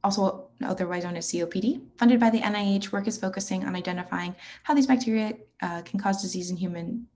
also otherwise known as COPD. Funded by the NIH, work is focusing on identifying how these bacteria can cause disease in human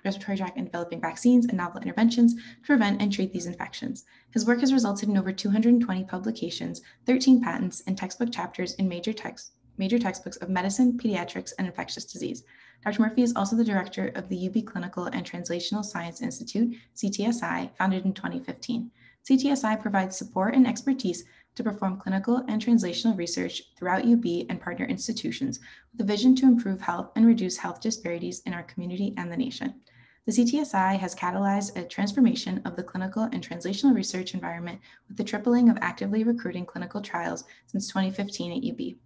respiratory tract and developing vaccines and novel interventions to prevent and treat these infections. His work has resulted in over 220 publications, 13 patents, and textbook chapters in major textbooks of medicine, pediatrics, and infectious disease. Dr. Murphy is also the director of the UB Clinical and Translational Science Institute, CTSI, founded in 2015. CTSI provides support and expertise to perform clinical and translational research throughout UB and partner institutions with a vision to improve health and reduce health disparities in our community and the nation. The CTSI has catalyzed a transformation of the clinical and translational research environment with the tripling of actively recruiting clinical trials since 2015 at UB.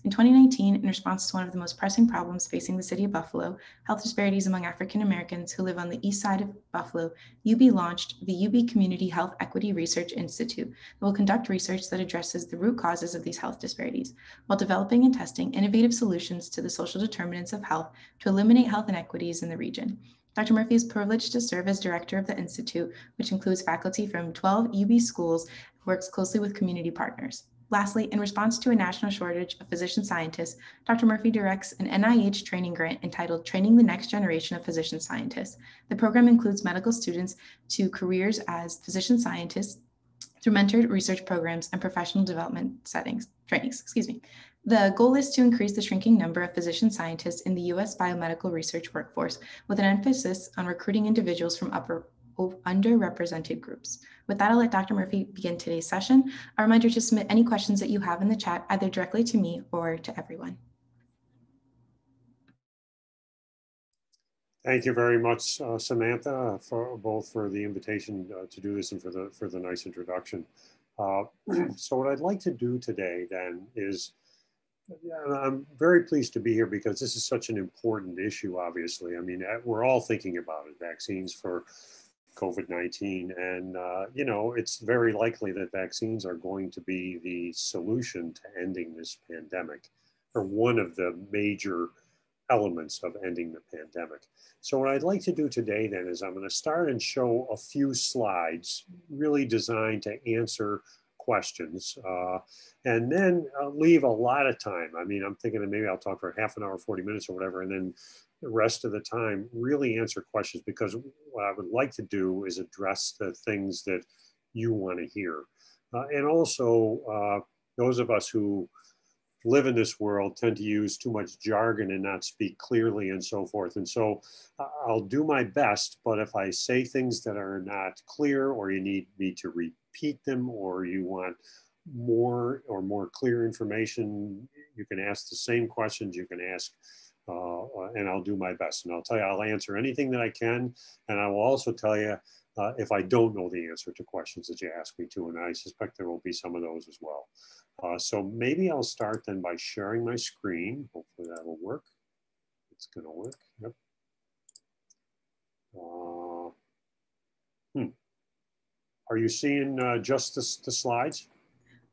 In 2019, in response to one of the most pressing problems facing the city of Buffalo, health disparities among African Americans who live on the east side of Buffalo, UB launched the UB Community Health Equity Research Institute that will conduct research that addresses the root causes of these health disparities, while developing and testing innovative solutions to the social determinants of health to eliminate health inequities in the region. Dr. Murphy is privileged to serve as director of the Institute, which includes faculty from 12 UB schools and works closely with community partners. Lastly, in response to a national shortage of physician scientists, Dr. Murphy directs an NIH training grant entitled Training the Next Generation of Physician Scientists. The program includes medical students to careers as physician scientists through mentored research programs and professional development trainings. The goal is to increase the shrinking number of physician scientists in the U.S. biomedical research workforce, with an emphasis on recruiting individuals from underrepresented groups. With that, I'll let Dr. Murphy begin today's session. A reminder to submit any questions that you have in the chat, either directly to me or to everyone. Thank you very much, Samantha, for the invitation to do this and for the nice introduction. So what I'd like to do today then is, I'm very pleased to be here because this is such an important issue, obviously. I mean, we're all thinking about it, vaccines for COVID-19. And, you know, it's very likely that vaccines are going to be the solution to ending this pandemic, or one of the major elements of ending the pandemic. So what I'd like to do today then is I'm going to start and show a few slides really designed to answer questions, and then I'll leave a lot of time. I mean, I'm thinking that maybe I'll talk for half an hour, 40 minutes or whatever, and then the rest of the time really answer questions, because what I would like to do is address the things that you want to hear. And also, those of us who live in this world tend to use too much jargon and not speak clearly and so forth. And so I'll do my best, but if I say things that are not clear, or you need me to repeat them, or you want more clear information, you can ask the same questions, you can ask, and I'll do my best. And I'll tell you, I'll answer anything that I can. And I will also tell you if I don't know the answer to questions that you ask me to, and I suspect there will be some of those as well. So maybe I'll start then by sharing my screen. Hopefully that'll work. It's gonna work, yep. Are you seeing just the slides?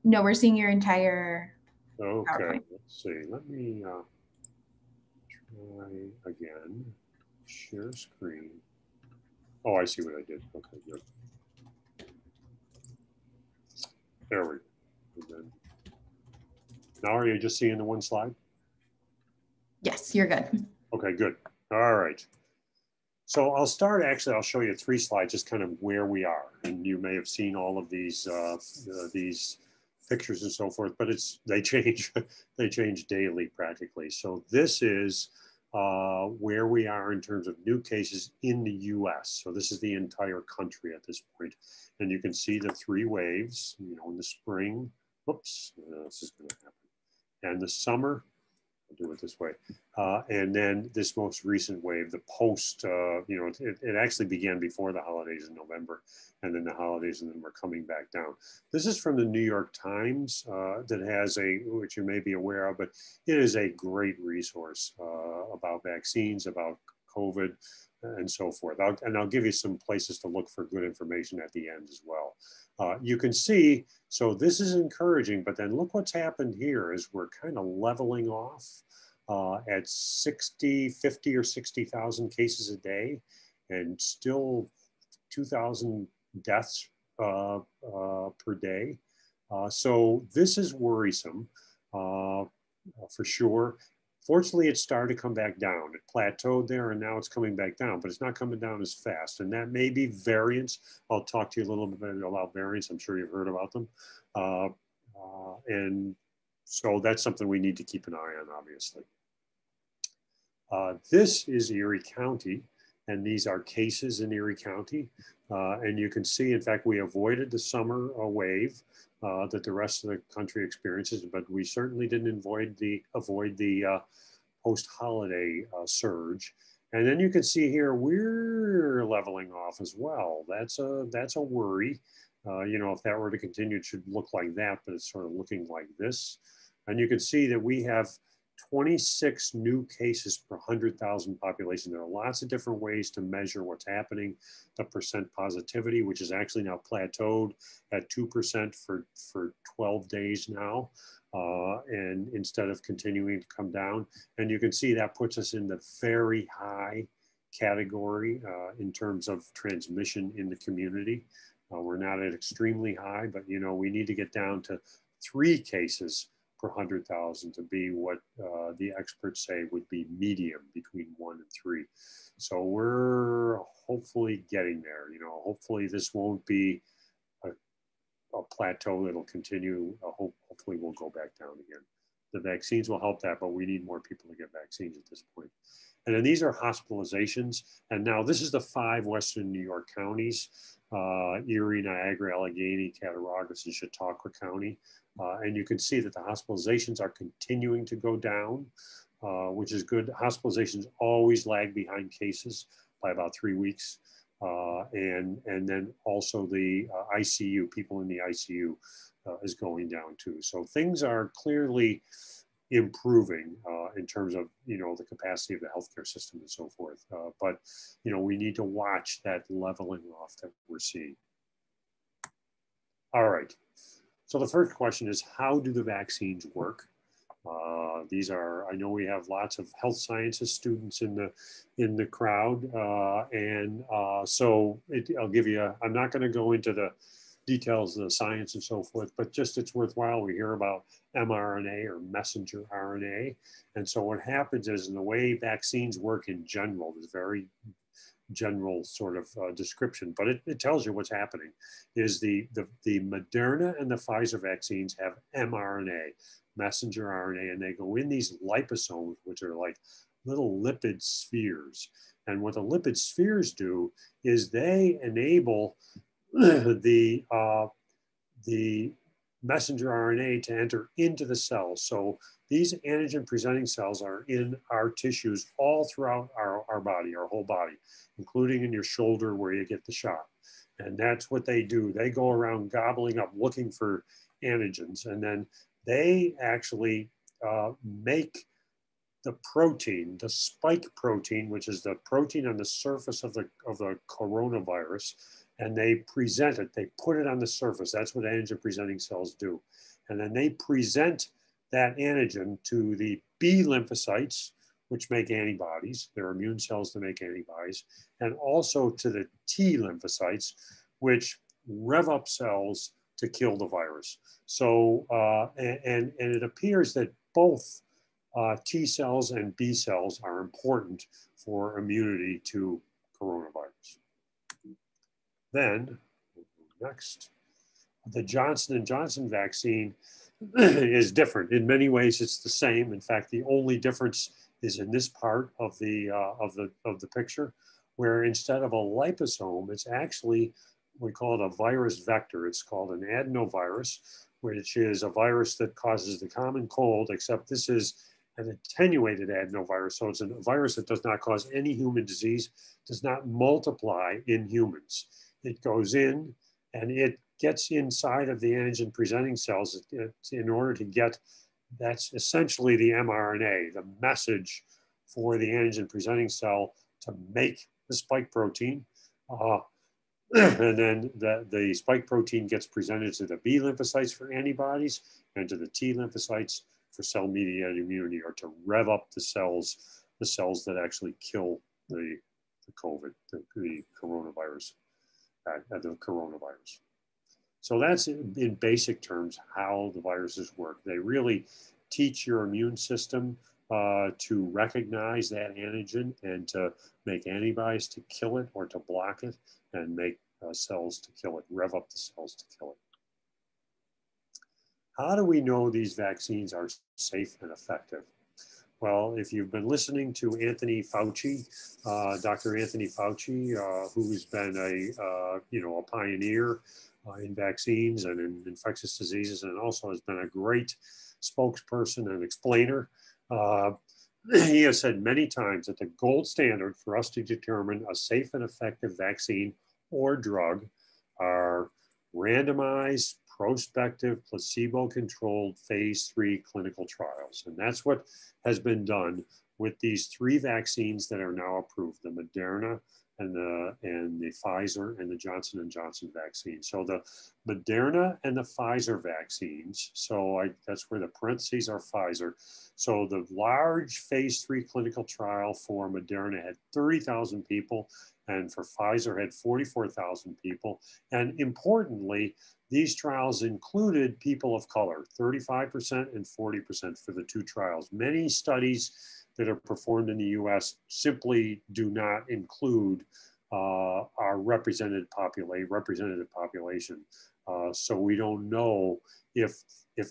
No, we're seeing your entire Okay, PowerPoint. let's see. Let me try again. Share screen. Oh, I see what I did. Okay, good. There we go. And then, now are you just seeing the one slide? Yes, you're good. Okay, good. All right. So I'll start, actually, I'll show you 3 slides, just kind of where we are. And you may have seen all of these pictures and so forth, but they change, they change daily practically. So this is where we are in terms of new cases in the US. So this is the entire country at this point. And you can see the 3 waves, you know, in the spring, oops, this is gonna happen. And the summer, I'll do it this way. And then this most recent wave, the post, you know, it actually began before the holidays in November, and then the holidays, and then we're coming back down. This is from the New York Times that has which you may be aware of, but it is a great resource about vaccines, about COVID, and so forth. I'll give you some places to look for good information at the end as well. You can see, so this is encouraging, but then look what's happened here is we're kind of leveling off at 50 or 60,000 cases a day, and still 2,000 deaths per day. So this is worrisome for sure. Fortunately, it started to come back down. It plateaued there and now it's coming back down, but it's not coming down as fast. And that may be variants. I'll talk to you a little bit about variants. I'm sure you've heard about them. And so that's something we need to keep an eye on, obviously. This is Erie County, and these are cases in Erie County. And you can see, in fact, we avoided the summer wave that the rest of the country experiences, but we certainly didn't avoid the post-holiday surge. And then you can see here, we're leveling off as well. That's a worry. You know, if that were to continue, it should look like that, but it's sort of looking like this. And you can see that we have 26 new cases per 100,000 population. There are lots of different ways to measure what's happening. The percent positivity, which is actually now plateaued at 2% for 12 days now, and instead of continuing to come down. And you can see that puts us in the very high category in terms of transmission in the community. We're not at extremely high, but you know, we need to get down to 3 cases per 100,000 to be what the experts say would be medium, between 1 and 3. So we're hopefully getting there. You know, hopefully this won't be a plateau that'll continue. Hopefully we'll go back down again. The vaccines will help that, but we need more people to get vaccines at this point. And then these are hospitalizations. And now this is the 5 Western New York counties, Erie, Niagara, Allegheny, Cattaraugus, and Chautauqua County. And you can see that the hospitalizations are continuing to go down, which is good. Hospitalizations always lag behind cases by about 3 weeks. And then also the ICU, people in the ICU is going down too. So things are clearly improving in terms of, you know, the capacity of the healthcare system and so forth. But, you know, we need to watch that leveling off that we're seeing. All right. So the first question is, how do the vaccines work? These are, I know we have lots of health sciences students in the crowd. So I'll give you, I'm not going to go into the details of the science and so forth, but just it's worthwhile. We hear about mRNA or messenger RNA. And so what happens is, in the way vaccines work in general, is very general sort of description, but it tells you what's happening, is the Moderna and the Pfizer vaccines have mRNA, messenger RNA, and they go in these liposomes, which are like little lipid spheres. And what the lipid spheres do is they enable the messenger RNA to enter into the cells. So these antigen presenting cells are in our tissues all throughout our body, our whole body, including in your shoulder where you get the shot. And that's what they do. They go around gobbling up, looking for antigens, and then they actually make the protein, the spike protein, which is the protein on the surface of the coronavirus, and they present it, they put it on the surface. That's what antigen presenting cells do. And then they present that antigen to the B lymphocytes, which make antibodies. They're immune cells to make antibodies, and also to the T lymphocytes, which rev up cells to kill the virus. So, and it appears that both T cells and B cells are important for immunity to coronavirus. Then, next, the Johnson & Johnson vaccine is different. In many ways, it's the same. In fact, the only difference is in this part of the picture, where instead of a liposome, it's actually, we call it a virus vector. It's called an adenovirus, which is a virus that causes the common cold, except this is an attenuated adenovirus. So it's a virus that does not cause any human disease, does not multiply in humans. It goes in and it gets inside of the antigen presenting cells in order to get, that's essentially the mRNA, the message for the antigen presenting cell to make the spike protein. And then the spike protein gets presented to the B lymphocytes for antibodies and to the T lymphocytes for cell-mediated immunity, or to rev up the cells that actually kill the COVID, the coronavirus. The coronavirus. So that's in basic terms how the viruses work. They really teach your immune system to recognize that antigen and to make antibodies to kill it or to block it, and make cells to kill it, rev up the cells to kill it. How do we know these vaccines are safe and effective? Well, if you've been listening to Anthony Fauci, Dr. Anthony Fauci, who's been a pioneer in vaccines and in infectious diseases, and also has been a great spokesperson and explainer, he has said many times that the gold standard for us to determine a safe and effective vaccine or drug are randomized, prospective, placebo-controlled phase 3 clinical trials. And that's what has been done with these 3 vaccines that are now approved, the Moderna and the Pfizer and the Johnson & Johnson vaccine. So the Moderna and the Pfizer vaccines, that's where the parentheses are Pfizer. So the large phase 3 clinical trial for Moderna had 30,000 people, and for Pfizer had 44,000 people. And importantly, these trials included people of color, 35% and 40% for the 2 trials. Many studies that are performed in the US simply do not include our representative population. So we don't know if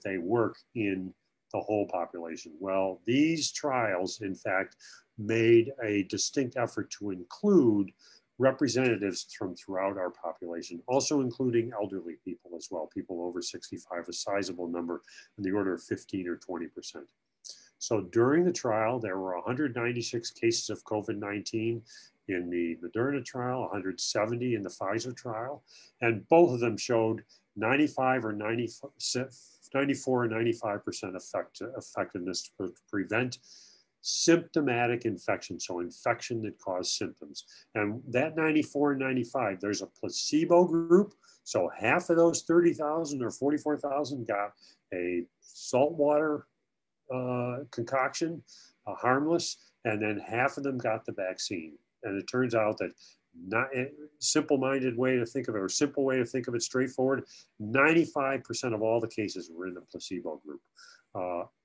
they work in the whole population. Well, these trials, in fact, made a distinct effort to include representatives from throughout our population, also including elderly people as well, people over 65, a sizable number in the order of 15 or 20%. So during the trial, there were 196 cases of COVID-19 in the Moderna trial, 170 in the Pfizer trial, and both of them showed 94 or 95% effectiveness to prevent symptomatic infection, so infection that caused symptoms. And that 94 and 95, there's a placebo group. So half of those 30,000 or 44,000 got a saltwater concoction, harmless, and then half of them got the vaccine. And it turns out that simple-minded way to think of it, or simple way to think of it, straightforward, 95% of all the cases were in the placebo group.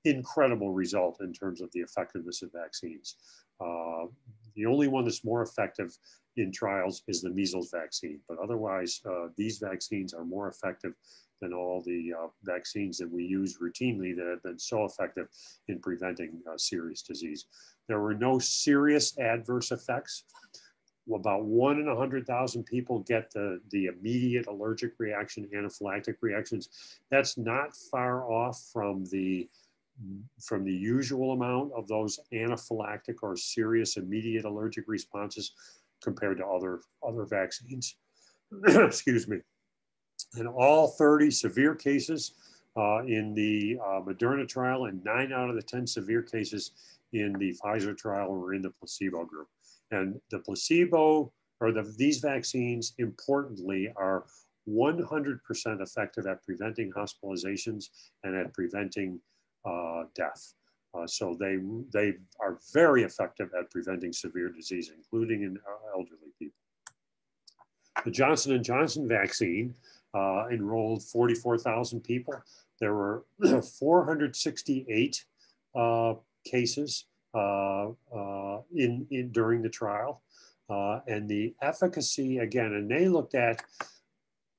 Incredible result in terms of the effectiveness of vaccines. The only one that's more effective in trials is the measles vaccine, but otherwise these vaccines are more effective than all the vaccines that we use routinely that have been so effective in preventing serious disease. There were no serious adverse effects. About 1 in 100,000 people get the immediate allergic reaction, anaphylactic reactions. That's not far off from the usual amount of those anaphylactic or serious immediate allergic responses compared to other vaccines. Excuse me. In all 30 severe cases in the Moderna trial, and 9 out of the 10 severe cases in the Pfizer trial were in the placebo group. And the placebo, or these vaccines, importantly, are 100% effective at preventing hospitalizations and at preventing death. So they are very effective at preventing severe disease, including in elderly people. The Johnson & Johnson vaccine enrolled 44,000 people. There were 468 cases during the trial. And the efficacy, again, and they looked at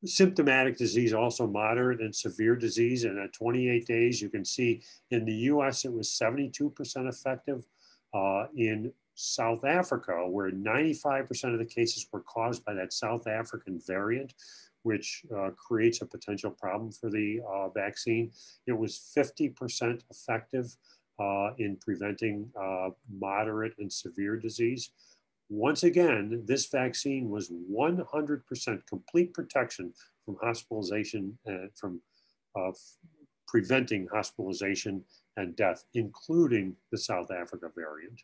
symptomatic disease, also moderate and severe disease. And at 28 days, you can see in the US, it was 72% effective. In South Africa, where 95% of the cases were caused by that South African variant, which creates a potential problem for the vaccine, it was 50% effective in preventing moderate and severe disease. Once again, this vaccine was 100% complete protection from hospitalization and from preventing hospitalization and death, including the South Africa variant.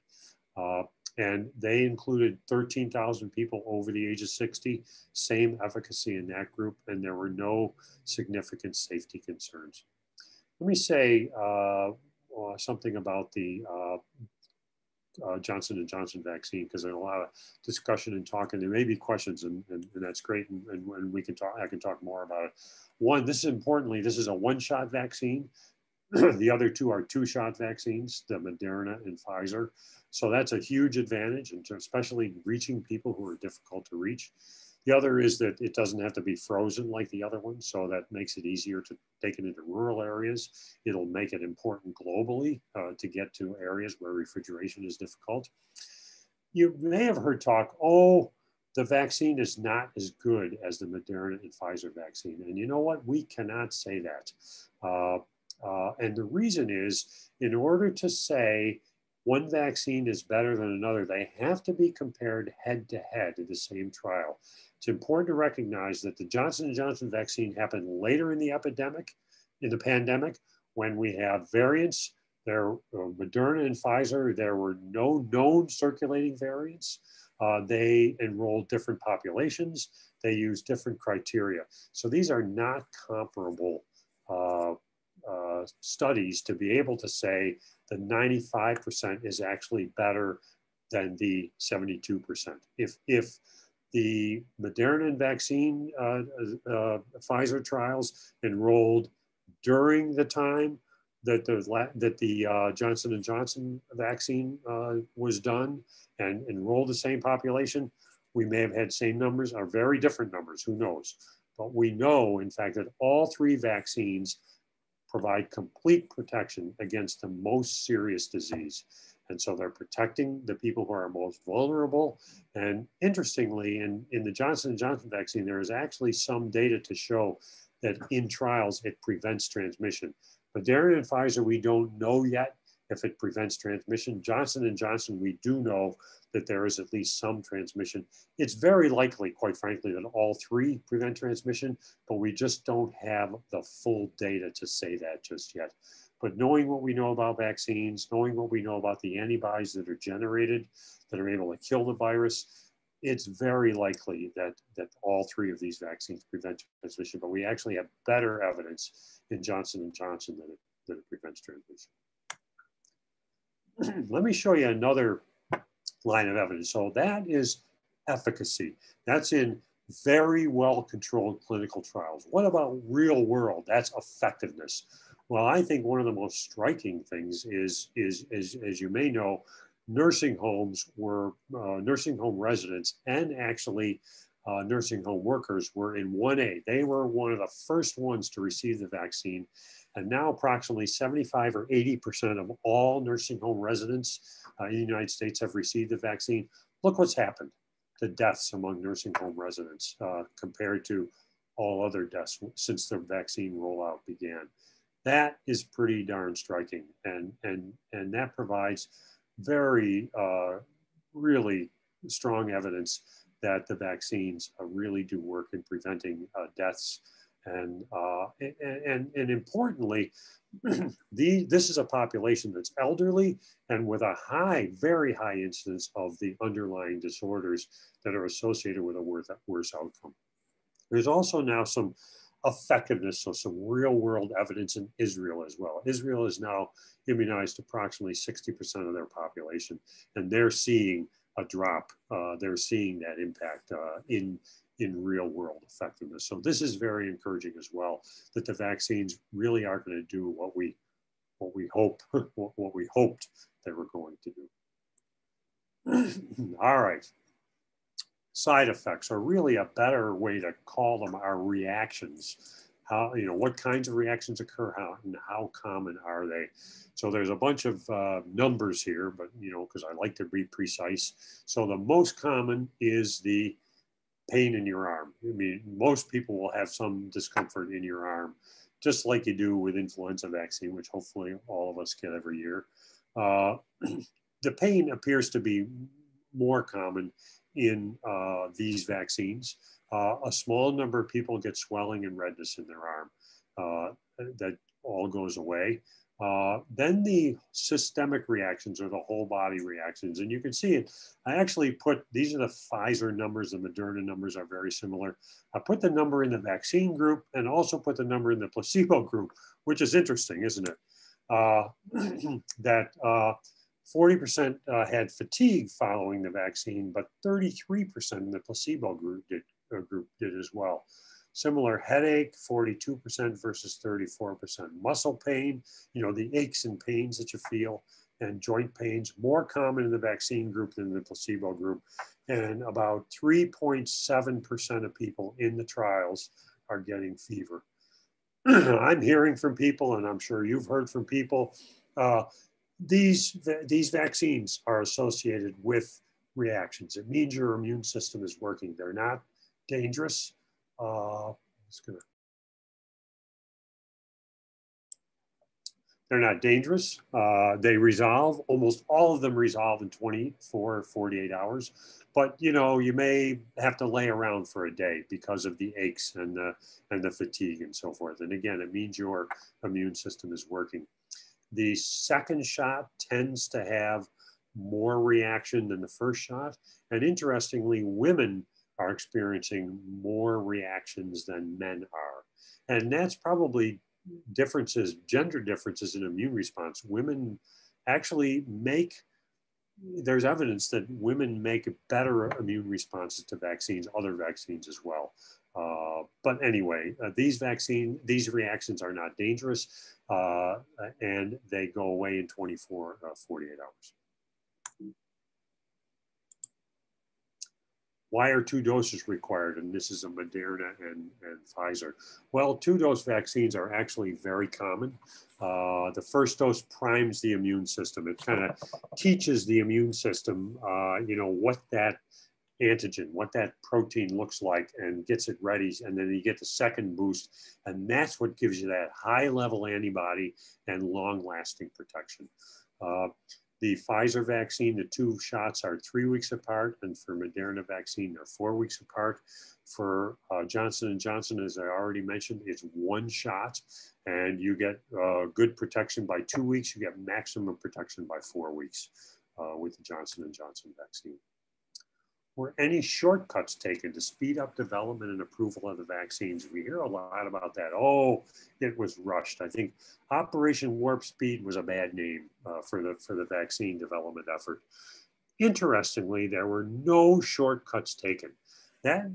And they included 13,000 people over the age of 60, same efficacy in that group, and there were no significant safety concerns. Let me say something about the Johnson & Johnson vaccine, because there's a lot of discussion and talk, and there may be questions, and that's great, and we can talk. I can talk more about it. One, this is importantly, this is a one-shot vaccine. The other two are two-shot vaccines, the Moderna and Pfizer. So that's a huge advantage, and especially reaching people who are difficult to reach. The other is that it doesn't have to be frozen like the other one, so that makes it easier to take it into rural areas. It'll make it important globally to get to areas where refrigeration is difficult. You may have heard talk, oh, the vaccine is not as good as the Moderna and Pfizer vaccine. And you know what? We cannot say that. And the reason is, in order to say one vaccine is better than another, they have to be compared head to head in the same trial. It's important to recognize that the Johnson & Johnson vaccine happened later in the pandemic, when we have variants. There, Moderna and Pfizer, there were no known circulating variants. They enrolled different populations. They used different criteria. So these are not comparable studies to be able to say the 95% is actually better than the 72%. If the Moderna vaccine, Pfizer trials enrolled during the time that the Johnson & Johnson vaccine was done and enrolled the same population, we may have had same numbers or very different numbers, who knows? But we know, in fact, that all three vaccines provide complete protection against the most serious disease. And so they're protecting the people who are most vulnerable. And interestingly, in the Johnson & Johnson vaccine, there is actually some data to show that in trials, it prevents transmission. Moderna and Pfizer, we don't know yet if it prevents transmission. Johnson & Johnson, we do know that there is at least some transmission. It's very likely, quite frankly, that all three prevent transmission, but we just don't have the full data to say that just yet. But knowing what we know about vaccines, knowing what we know about the antibodies that are generated, that are able to kill the virus, it's very likely that all three of these vaccines prevent transmission, but we actually have better evidence in Johnson & Johnson that it prevents transmission. Let me show you another line of evidence. So that is efficacy. That's in very well-controlled clinical trials. What about real world? That's effectiveness. Well, I think one of the most striking things is as you may know, nursing homes were, nursing home residents and actually nursing home workers were in 1A. They were one of the first ones to receive the vaccine. And now approximately 75 or 80% of all nursing home residents in the United States have received the vaccine. Look what's happened to deaths among nursing home residents compared to all other deaths since the vaccine rollout began. That is pretty darn striking. And that provides very, really strong evidence that the vaccines really do work in preventing deaths. And importantly, this is a population that's elderly and with a high, very high incidence of the underlying disorders that are associated with a worse outcome. There's also now some effectiveness, so some real world evidence in Israel as well. Israel is now immunized approximately 60% of their population, and they're seeing a drop. They're seeing that impact in real world effectiveness. So this is very encouraging as well, that the vaccines really are going to do what we hoped they were going to do. All right. Side effects are really a better way to call them are reactions. How, what kinds of reactions occur, and how common are they? So there's a bunch of numbers here, but because I like to be precise. So the most common is the pain in your arm. I mean, most people will have some discomfort in your arm, just like you do with influenza vaccine, which hopefully all of us get every year. The pain appears to be more common in these vaccines. A small number of people get swelling and redness in their arm. That all goes away. Then the systemic reactions or the whole body reactions. And you can see it. I actually these are the Pfizer numbers, the Moderna numbers are very similar. I put the number in the vaccine group and also put the number in the placebo group, which is interesting, isn't it? That 40% had fatigue following the vaccine, but 33% in the placebo group did as well. Similar headache, 42% versus 34%. Muscle pain, you know, the aches and pains that you feel, and joint pains, more common in the vaccine group than the placebo group. And about 3.7% of people in the trials are getting fever. I'm hearing from people, and I'm sure you've heard from people, these vaccines are associated with reactions. It means your immune system is working. They're not dangerous. They're not dangerous. They resolve. Almost all of them resolve in 24, 48 hours. But you know, you may have to lay around for a day because of the aches and the fatigue and so forth. And again, it means your immune system is working. The second shot tends to have more reaction than the first shot. And interestingly, women are experiencing more reactions than men are. And that's probably differences, gender differences in immune response. Women actually make, there's evidence that women make better immune responses to vaccines, other vaccines as well. But anyway, these reactions are not dangerous, and they go away in 24, 48 hours. Why are 2 doses required? And this is a Moderna and Pfizer. Well, 2-dose vaccines are actually very common. The first dose primes the immune system. It kind of teaches the immune system, you know, what that antigen, what that protein looks like, and gets it ready. And then you get the second boost. And that's what gives you that high level antibody and long lasting protection. The Pfizer vaccine, the 2 shots are 3 weeks apart, and for Moderna vaccine, they're 4 weeks apart. For Johnson & Johnson, as I already mentioned, it's 1 shot, and you get good protection by 2 weeks. You get maximum protection by 4 weeks with the Johnson & Johnson vaccine. Were any shortcuts taken to speed up development and approval of the vaccines? We hear a lot about that. Oh, it was rushed. I think Operation Warp Speed was a bad name for the vaccine development effort. Interestingly, there were no shortcuts taken. That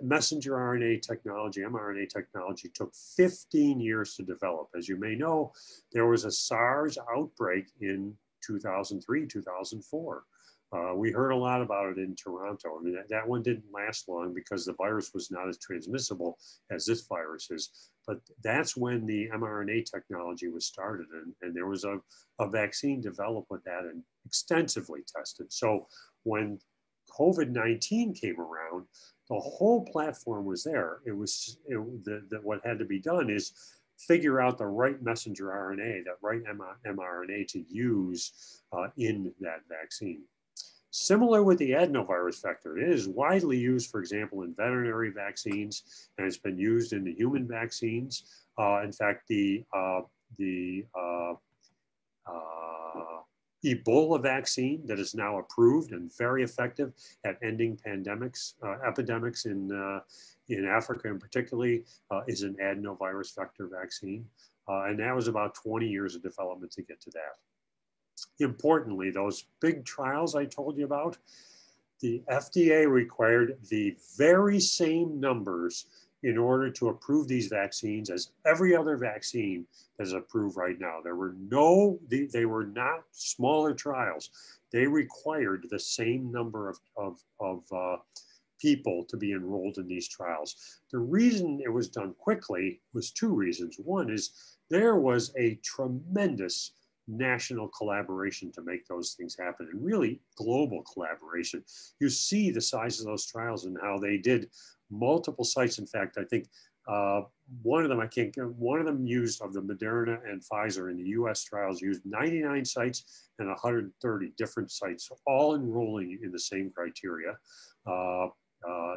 messenger RNA technology, mRNA technology, took 15 years to develop. As you may know, there was a SARS outbreak in 2003, 2004. We heard a lot about it in Toronto. I mean, that one didn't last long because the virus was not as transmissible as this virus is. But that's when the mRNA technology was started, and there was a vaccine developed with that and extensively tested. So when COVID-19 came around, the whole platform was there. What had to be done is figure out the right messenger RNA, that right mRNA to use in that vaccine. Similar with the adenovirus vector, it is widely used, for example, in veterinary vaccines, and it's been used in the human vaccines. In fact, the Ebola vaccine that is now approved and very effective at ending pandemics, epidemics in Africa in particularly, is an adenovirus vector vaccine. And that was about 20 years of development to get to that. Importantly, those big trials I told you about, the FDA required the very same numbers in order to approve these vaccines as every other vaccine that is approved right now. There were they were not smaller trials. They required the same number of people to be enrolled in these trials. The reason it was done quickly was 2 reasons. One is there was a tremendous national collaboration to make those things happen, and really global collaboration. You see the size of those trials and how they did multiple sites. In fact, I think one of them used, of the Moderna and Pfizer in the US trials, used 99 sites and 130 different sites, all enrolling in the same criteria.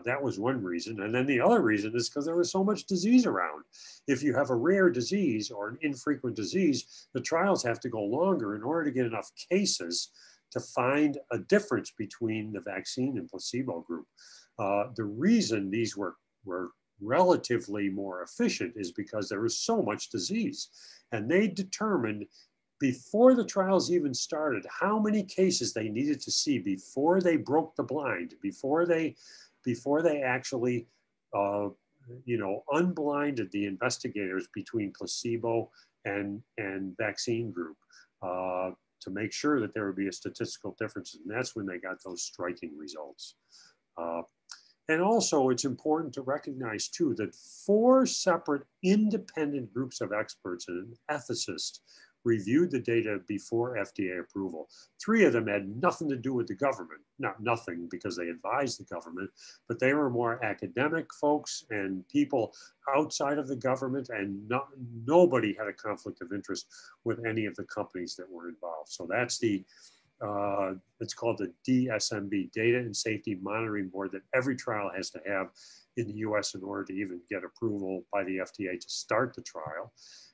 That was one reason. And then the other reason is because there was so much disease around. If you have a rare disease or an infrequent disease, the trials have to go longer in order to get enough cases to find a difference between the vaccine and placebo group. The reason these were relatively more efficient is because there was so much disease. And they determined before the trials even started how many cases they needed to see before they broke the blind, before they actually unblinded the investigators between placebo and vaccine group to make sure that there would be a statistical difference. And that's when they got those striking results. And also, it's important to recognize, too, that 4 separate independent groups of experts and an ethicist reviewed the data before FDA approval. 3 of them had nothing to do with the government. Not nothing, because they advised the government, but they were more academic folks and people outside of the government, and nobody had a conflict of interest with any of the companies that were involved. So that's it's called the DSMB, Data and Safety Monitoring Board, that every trial has to have in the US in order to even get approval by the FDA to start the trial.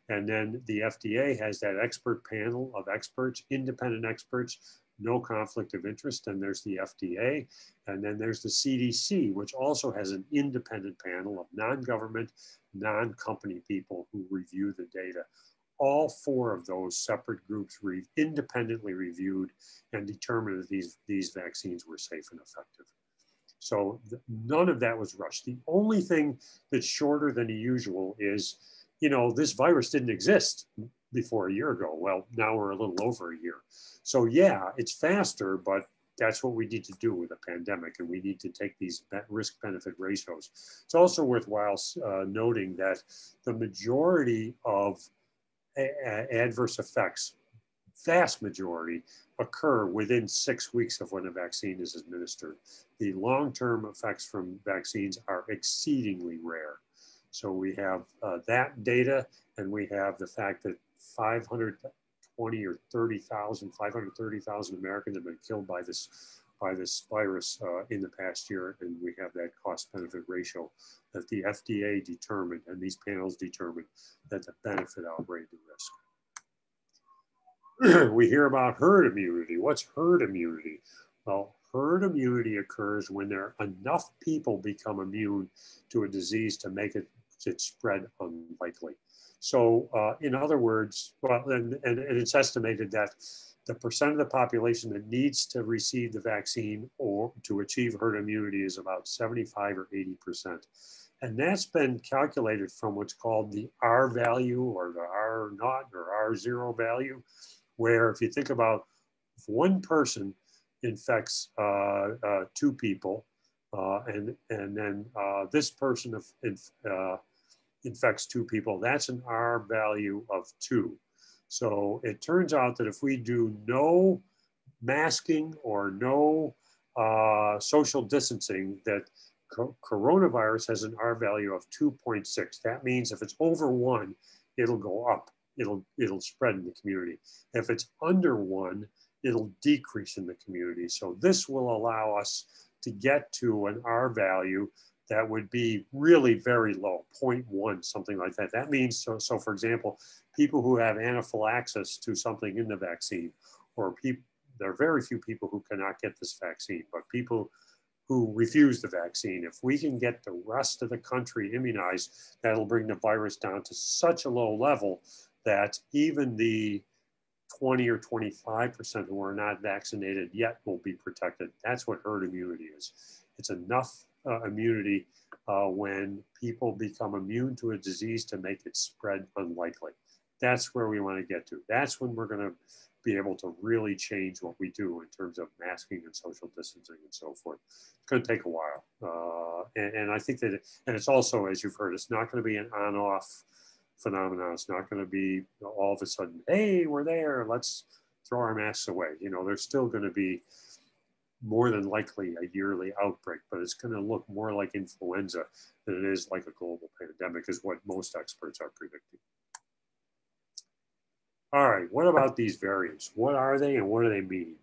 And then the FDA has that expert panel of experts, independent experts, no conflict of interest. And there's the FDA. And then there's the CDC, which also has an independent panel of non-government, non-company people who review the data. All 4 of those separate groups independently reviewed and determined that these vaccines were safe and effective. So none of that was rushed. The only thing that's shorter than usual is, this virus didn't exist before a year ago. Well, now we're a little over a year. So yeah, it's faster, but that's what we need to do with a pandemic, and we need to take these risk-benefit ratios. It's also worthwhile noting that the majority of adverse effects, vast majority, occur within 6 weeks of when a vaccine is administered. The long-term effects from vaccines are exceedingly rare. So we have that data, and we have the fact that 520 or 30,000, 530,000 Americans have been killed by this virus in the past year, and we have that cost-benefit ratio that the FDA determined, and these panels determined, that the benefit outweighed the risk. We hear about herd immunity. What's herd immunity? Well, herd immunity occurs when there are enough people become immune to a disease to make it spread unlikely. So in other words, and it's estimated that the percent of the population that needs to receive the vaccine or to achieve herd immunity is about 75 or 80%. And that's been calculated from what's called the R value, or the R naught or R0 value, where if you think about if one person infects 2 people, and then this person infects 2 people, that's an R value of 2. So it turns out that if we do no masking or no social distancing, that coronavirus has an R value of 2.6. That means if it's over 1, it'll go up. It'll spread in the community. If it's under 1, it'll decrease in the community. So this will allow us to get to an R value that would be really very low, 0.1, something like that. That means, so for example, people who have anaphylaxis to something in the vaccine, or there are very few people who cannot get this vaccine, but people who refuse the vaccine, if we can get the rest of the country immunized, that'll bring the virus down to such a low level that even the 20 or 25% who are not vaccinated yet will be protected. That's what herd immunity is. It's enough immunity when people become immune to a disease to make it spread unlikely. That's where we want to get to. That's when we're going to be able to really change what we do in terms of masking and social distancing and so forth. It's going to take a while. And I think that, and it's also, as you've heard, it's not going to be an on-off phenomenon. It's not going to be all of a sudden, hey, we're there, let's throw our masks away. There's still going to be more than likely a yearly outbreak, but it's going to look more like influenza than it is like a global pandemic, is what most experts are predicting. All right, what about these variants? What are they and what do they mean?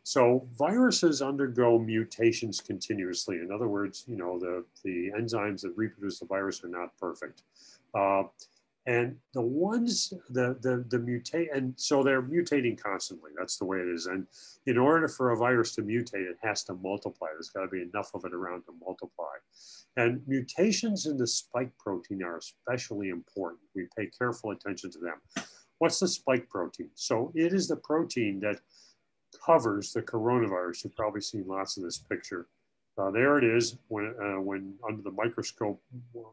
So viruses undergo mutations continuously. In other words, the enzymes that reproduce the virus are not perfect. And the ones, the mutate, and so they're mutating constantly. That's the way it is. And in order for a virus to mutate, it has to multiply. There's got to be enough of it around to multiply. And mutations in the spike protein are especially important. We pay careful attention to them. What's the spike protein? So it is the protein that covers the coronavirus. You've probably seen lots of this picture. There it is when under the microscope,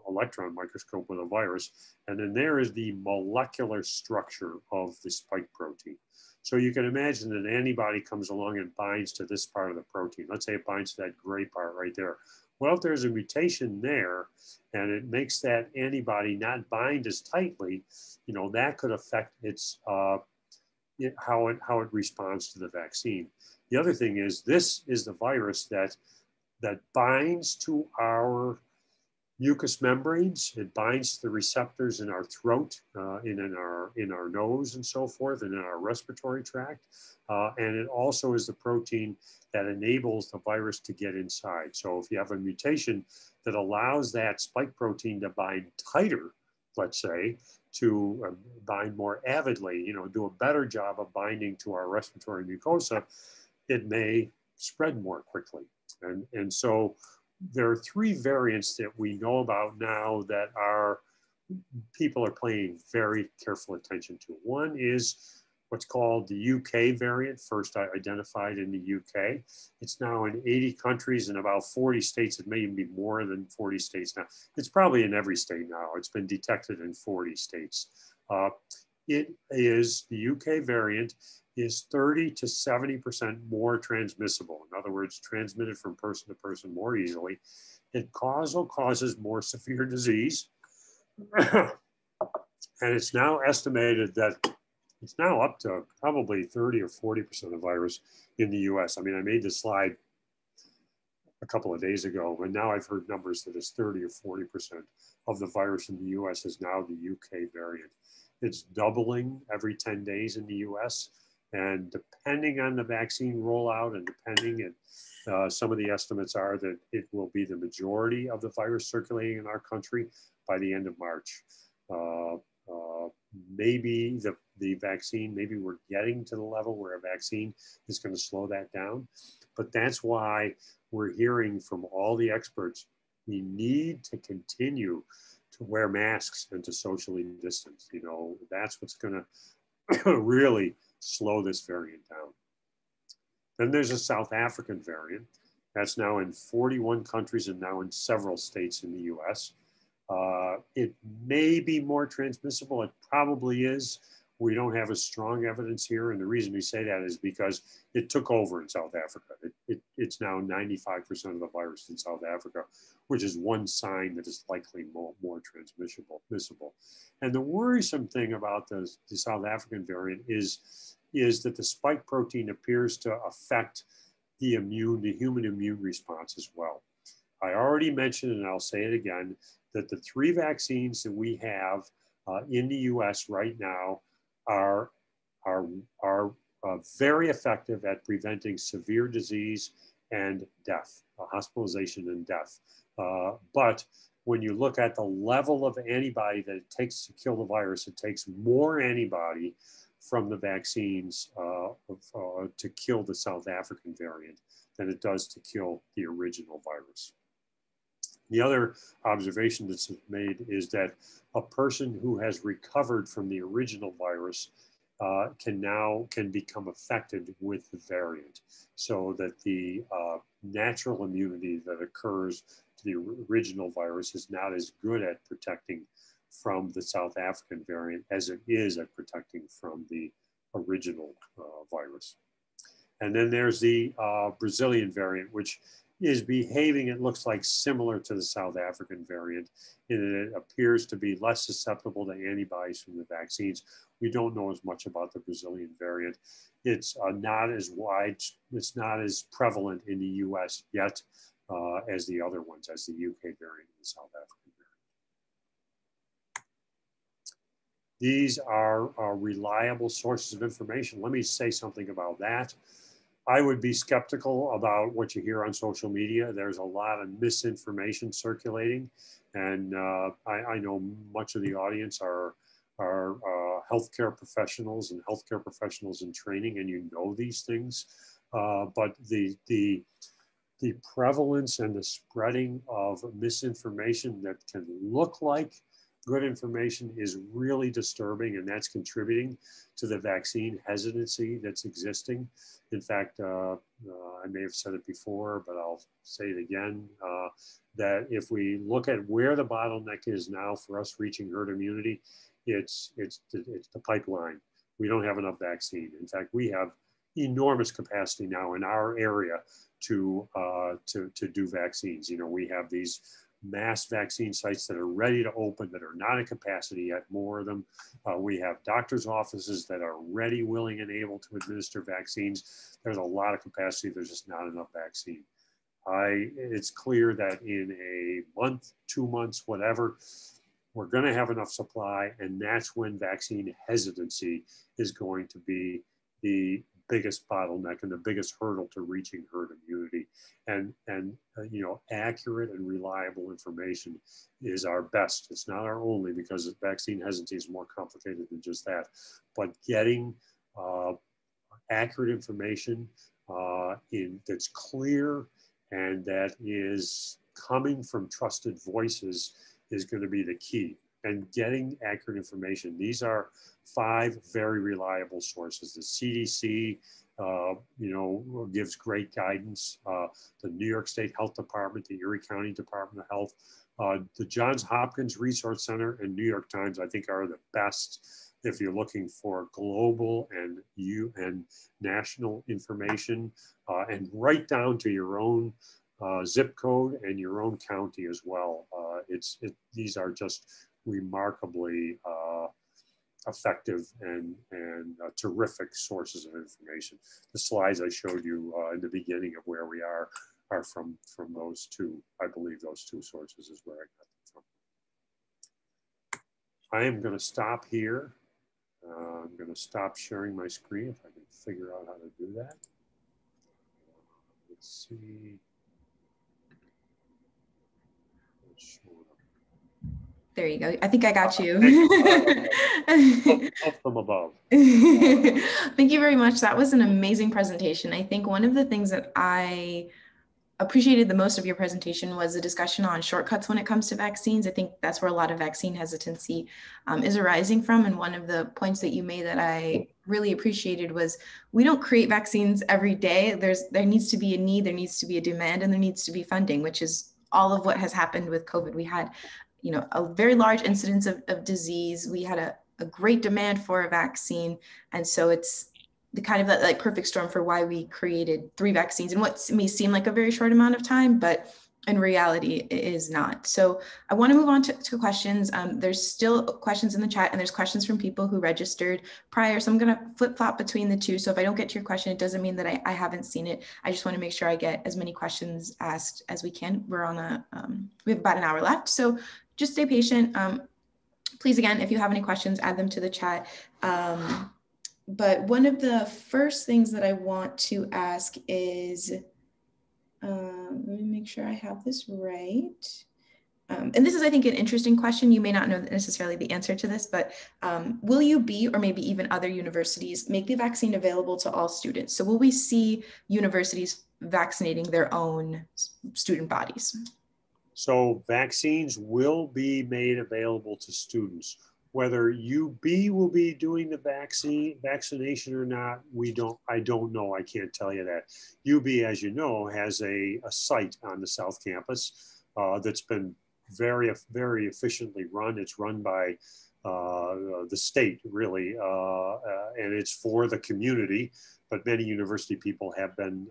electron microscope with a virus. And then there is the molecular structure of the spike protein. So you can imagine that an antibody comes along and binds to this part of the protein. Let's say it binds to that gray part right there. Well, if there's a mutation there and it makes that antibody not bind as tightly, you know, that could affect its how it responds to the vaccine. The other thing is, this is the virus that binds to our mucous membranes. It binds to the receptors in our throat, in our nose and so forth, and in our respiratory tract. And it also is the protein that enables the virus to get inside. So if you have a mutation that allows that spike protein to bind tighter, let's say, to bind more avidly, you know, do a better job of binding to our respiratory mucosa, it may spread more quickly. And so there are three variants that we know about now that people are paying very careful attention to. One is what's called the UK variant, first identified in the UK. It's now in 80 countries and about 40 states. It may even be more than 40 states now. It's probably in every state now. It's been detected in 40 states. It is, the UK variant is 30 to 70% more transmissible. In other words, transmitted from person to person more easily. It also causes more severe disease. And it's now estimated that it's now up to probably 30 or 40% of the virus in the US. I mean, I made this slide a couple of days ago, and now I've heard numbers that it's 30 or 40% of the virus in the US is now the UK variant. It's doubling every 10 days in the US. And depending on the vaccine rollout and depending, some of the estimates are that it will be the majority of the virus circulating in our country by the end of March. Maybe the vaccine, maybe we're getting to the level where a vaccine is going to slow that down. But that's why we're hearing from all the experts, we need to continue to wear masks and to socially distance. You know, that's what's going to really slow this variant down. Then there's a South African variant that's now in 41 countries and now in several states in the US. It may be more transmissible. It probably is. We don't have a strong evidence here. And the reason we say that is because it took over in South Africa. It's now 95% of the virus in South Africa, which is one sign that it's likely more transmissible. And the worrisome thing about the South African variant is that the spike protein appears to affect the human immune response as well. I already mentioned, and I'll say it again, that the three vaccines that we have in the US right now are very effective at preventing severe disease and death, hospitalization and death. But when you look at the level of antibody that it takes to kill the virus, it takes more antibody from the vaccines to kill the South African variant than it does to kill the original virus. The other observation that's made is that a person who has recovered from the original virus can become affected with the variant, so that the natural immunity that occurs to the original virus is not as good at protecting from the South African variant as it is at protecting from the original virus. And then there's the Brazilian variant, which is behaving, it looks like, similar to the South African variant, in that it appears to be less susceptible to antibodies from the vaccines. We don't know as much about the Brazilian variant. It's not as wide, it's not as prevalent in the US yet as the other ones, as the UK variant and the South African variant. These are reliable sources of information. Let me say something about that. I would be skeptical about what you hear on social media. There's a lot of misinformation circulating, and I know much of the audience are healthcare professionals and healthcare professionals in training, and you know these things. But the prevalence and the spreading of misinformation that can look like good information is really disturbing, and that's contributing to the vaccine hesitancy that's existing. In fact, I may have said it before, but I'll say it again, that if we look at where the bottleneck is now for us reaching herd immunity, it's the pipeline. We don't have enough vaccine. In fact, we have enormous capacity now in our area to do vaccines. You know, we have these mass vaccine sites that are ready to open that are not at capacity yet, more of them. We have doctors' offices that are ready, willing, and able to administer vaccines. There's a lot of capacity, there's just not enough vaccine. It's clear that in a month, 2 months, whatever, we're gonna have enough supply, and that's when vaccine hesitancy is going to be the biggest bottleneck and the biggest hurdle to reaching herd immunity. And you know, accurate and reliable information is our best. It's not our only, because vaccine hesitancy is more complicated than just that. But getting accurate information that's clear and that is coming from trusted voices is going to be the key. And getting accurate information. These are 5 very reliable sources. The CDC, you know, gives great guidance. The New York State Health Department, the Erie County Department of Health, the Johns Hopkins Resource Center, and New York Times, I think, are the best if you're looking for global and national information, and right down to your own zip code and your own county as well. These are just remarkably effective and terrific sources of information. The slides I showed you in the beginning of where we are from those 2. I believe those 2 sources is where I got them from. I am going to stop here. I'm going to stop sharing my screen if I can figure out how to do that. Let's see. There you go. I think I got you. Up from above. Thank you very much. That was an amazing presentation. I think one of the things that I appreciated the most of your presentation was the discussion on shortcuts when it comes to vaccines. I think that's where a lot of vaccine hesitancy is arising from. And one of the points that you made that I really appreciated was we don't create vaccines every day. There needs to be a need, there needs to be a demand, and there needs to be funding, which is all of what has happened with COVID. We had, you know, a very large incidence of disease. We had a great demand for a vaccine. And so it's the kind of that like perfect storm for why we created 3 vaccines in what may seem like a very short amount of time, but in reality it is not. So I want to move on to questions. There's still questions in the chat, and there's questions from people who registered prior. So I'm going to flip flop between the 2. So if I don't get to your question, it doesn't mean that I haven't seen it. I just want to make sure I get as many questions asked as we can. We're on we have about an hour left. So just stay patient. Please, again, if you have any questions, add them to the chat. But one of the first things that I want to ask is, let me make sure I have this right. And this is, I think, an interesting question. You may not know necessarily the answer to this, but will UB or maybe even other universities make the vaccine available to all students? So will we see universities vaccinating their own student bodies? So vaccines will be made available to students. Whether UB will be doing the vaccination or not, I don't know. I can't tell you that. UB, as you know, has a site on the South Campus that's been very, very efficiently run. It's run by the state, really, and it's for the community. But many university people have been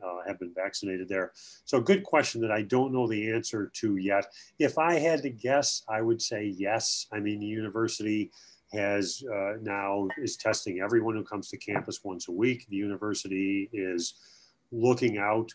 vaccinated there. So good question that I don't know the answer to yet. If I had to guess, I would say yes. I mean, the university has now is testing everyone who comes to campus once a week. The university is looking out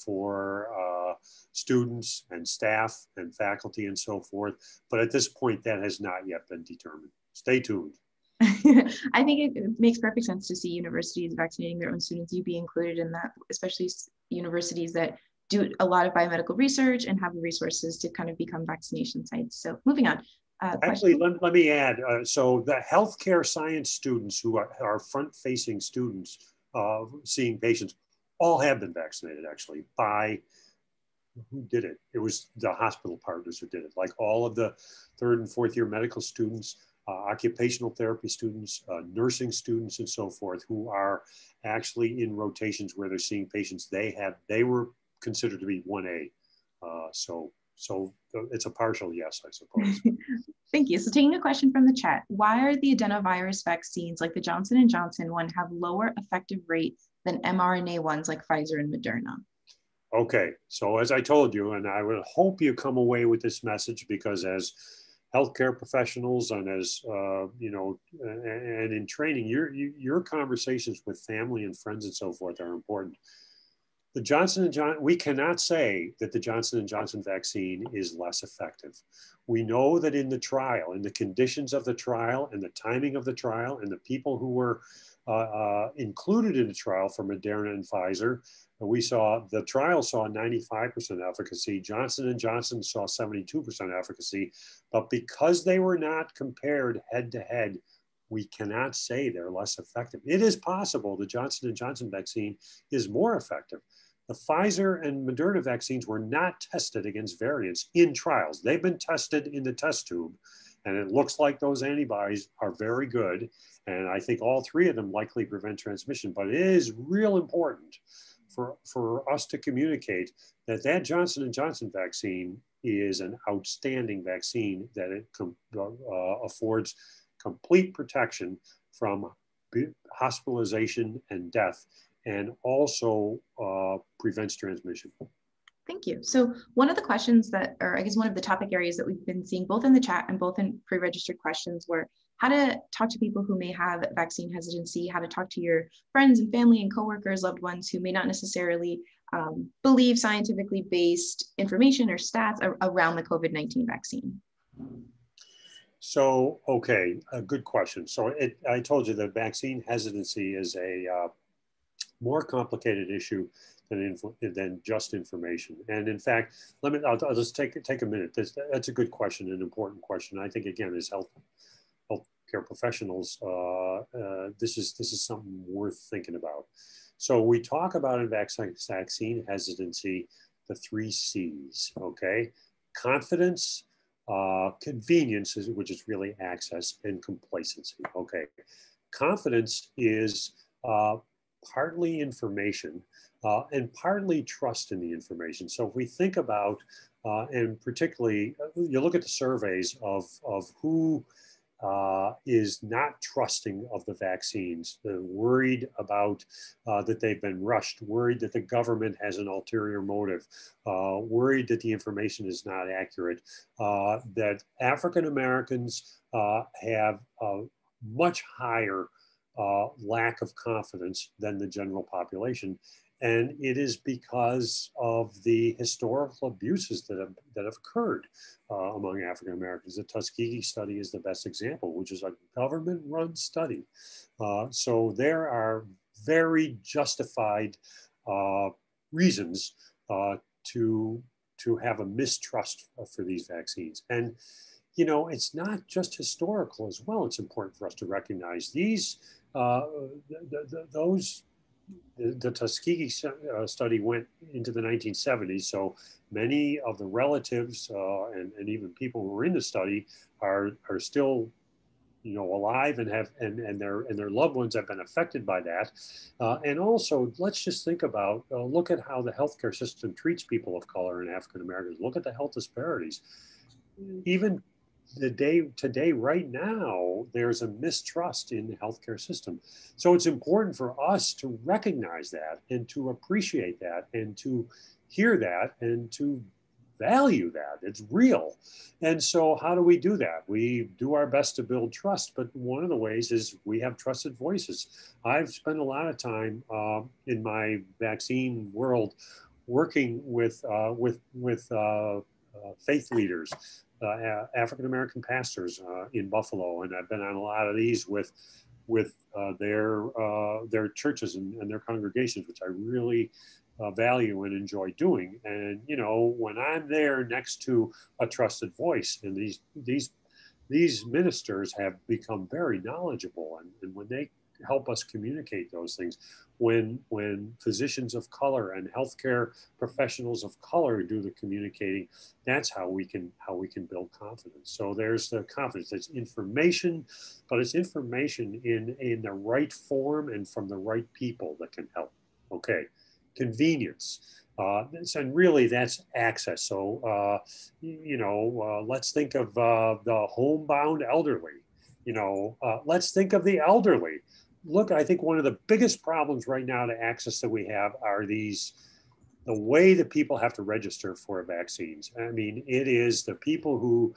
for students and staff and faculty and so forth. But at this point, that has not yet been determined. Stay tuned. I think it makes perfect sense to see universities vaccinating their own students. You be included in that, especially universities that do a lot of biomedical research and have the resources to kind of become vaccination sites. So moving on. Actually, let me add, so the healthcare science students who are front-facing students seeing patients all have been vaccinated actually by who did it? It was the hospital partners who did it. Like all of the 3rd and 4th year medical students, occupational therapy students, nursing students, and so forth, who are actually in rotations where they're seeing patients they were considered to be 1A. So it's a partial yes, I suppose. Thank you. So taking a question from the chat, why are the adenovirus vaccines like the Johnson & Johnson one have lower effective rate than mRNA ones like Pfizer and Moderna? Okay, so as I told you, and I would hope you come away with this message, because as healthcare professionals and as and in training, your conversations with family and friends and so forth are important. The Johnson & Johnson, we cannot say that the Johnson & Johnson vaccine is less effective. We know that in the trial, in the conditions of the trial and the timing of the trial and the people who were included in the trial for Moderna and Pfizer, the trial saw 95% efficacy. Johnson & Johnson saw 72% efficacy, but because they were not compared head to head, we cannot say they're less effective. It is possible the Johnson & Johnson vaccine is more effective. The Pfizer and Moderna vaccines were not tested against variants in trials. They've been tested in the test tube, and it looks like those antibodies are very good. And I think all 3 of them likely prevent transmission, but it is real important for us to communicate that Johnson & Johnson vaccine is an outstanding vaccine, that it affords complete protection from hospitalization and death, and also prevents transmission. Thank you. So one of the questions that, or I guess one of the topic areas that we've been seeing both in the chat and both in pre-registered questions, were how to talk to people who may have vaccine hesitancy, how to talk to your friends and family and coworkers, loved ones who may not necessarily believe scientifically based information or stats around the COVID-19 vaccine. So, okay, a good question. So I told you that vaccine hesitancy is a more complicated issue than just information. And in fact, I'll just take a minute. That's a good question, an important question. I think, again, as healthcare professionals, this is something worth thinking about. So we talk about in vaccine hesitancy, the 3 C's, okay? Confidence, convenience, which is really access, and complacency, okay? Confidence is partly information and partly trust in the information. So if we think about, and particularly, you look at the surveys of who is not trusting of the vaccines, worried about that they've been rushed, worried that the government has an ulterior motive, worried that the information is not accurate, that African Americans have a much higher lack of confidence than the general population. And it is because of the historical abuses that have occurred among African Americans. The Tuskegee study is the best example, which is a government-run study. So there are very justified reasons to have a mistrust for these vaccines. And you know, it's not just historical as well. It's important for us to recognize these. The Tuskegee study went into the 1970s, so many of the relatives and even people who were in the study are still, you know, alive and their loved ones have been affected by that. And also, let's just think about look at how the healthcare system treats people of color and African Americans. Look at the health disparities. Even today, right now, there's a mistrust in the healthcare system. So it's important for us to recognize that and to appreciate that and to hear that and to value that. It's real. And so how do we do that? We do our best to build trust, but one of the ways is we have trusted voices. I've spent a lot of time in my vaccine world working with faith leaders, African American pastors in Buffalo, and I've been on a lot of these with their churches and their congregations, which I really value and enjoy doing. And you know, when I'm there next to a trusted voice, and these ministers have become very knowledgeable, and when they help us communicate those things, when physicians of color and healthcare professionals of color do the communicating, that's how we can build confidence. So there's the confidence. It's information, but it's information in the right form and from the right people that can help. Okay, convenience. And really that's access. So, let's think of the homebound elderly. Let's think of the elderly. Look, I think one of the biggest problems right now to access that we have are the way that people have to register for vaccines. I mean, it is the people who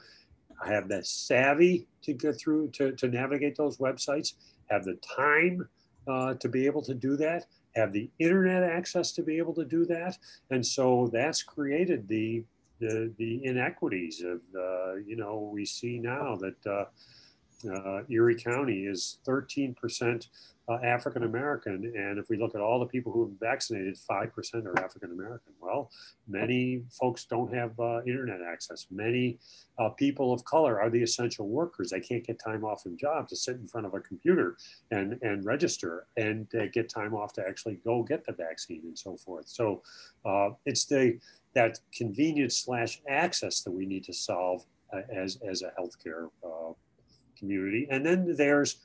have the savvy to get through, to navigate those websites, have the time to be able to do that, have the internet access to be able to do that. And so that's created the inequities of, we see now that Erie County is 13% African American, and if we look at all the people who have vaccinated, 5% are African American. Well, many folks don't have internet access. Many people of color are the essential workers. They can't get time off from job to sit in front of a computer and register and get time off to actually go get the vaccine and so forth. So it's that convenience / access that we need to solve as a healthcare community. And then there's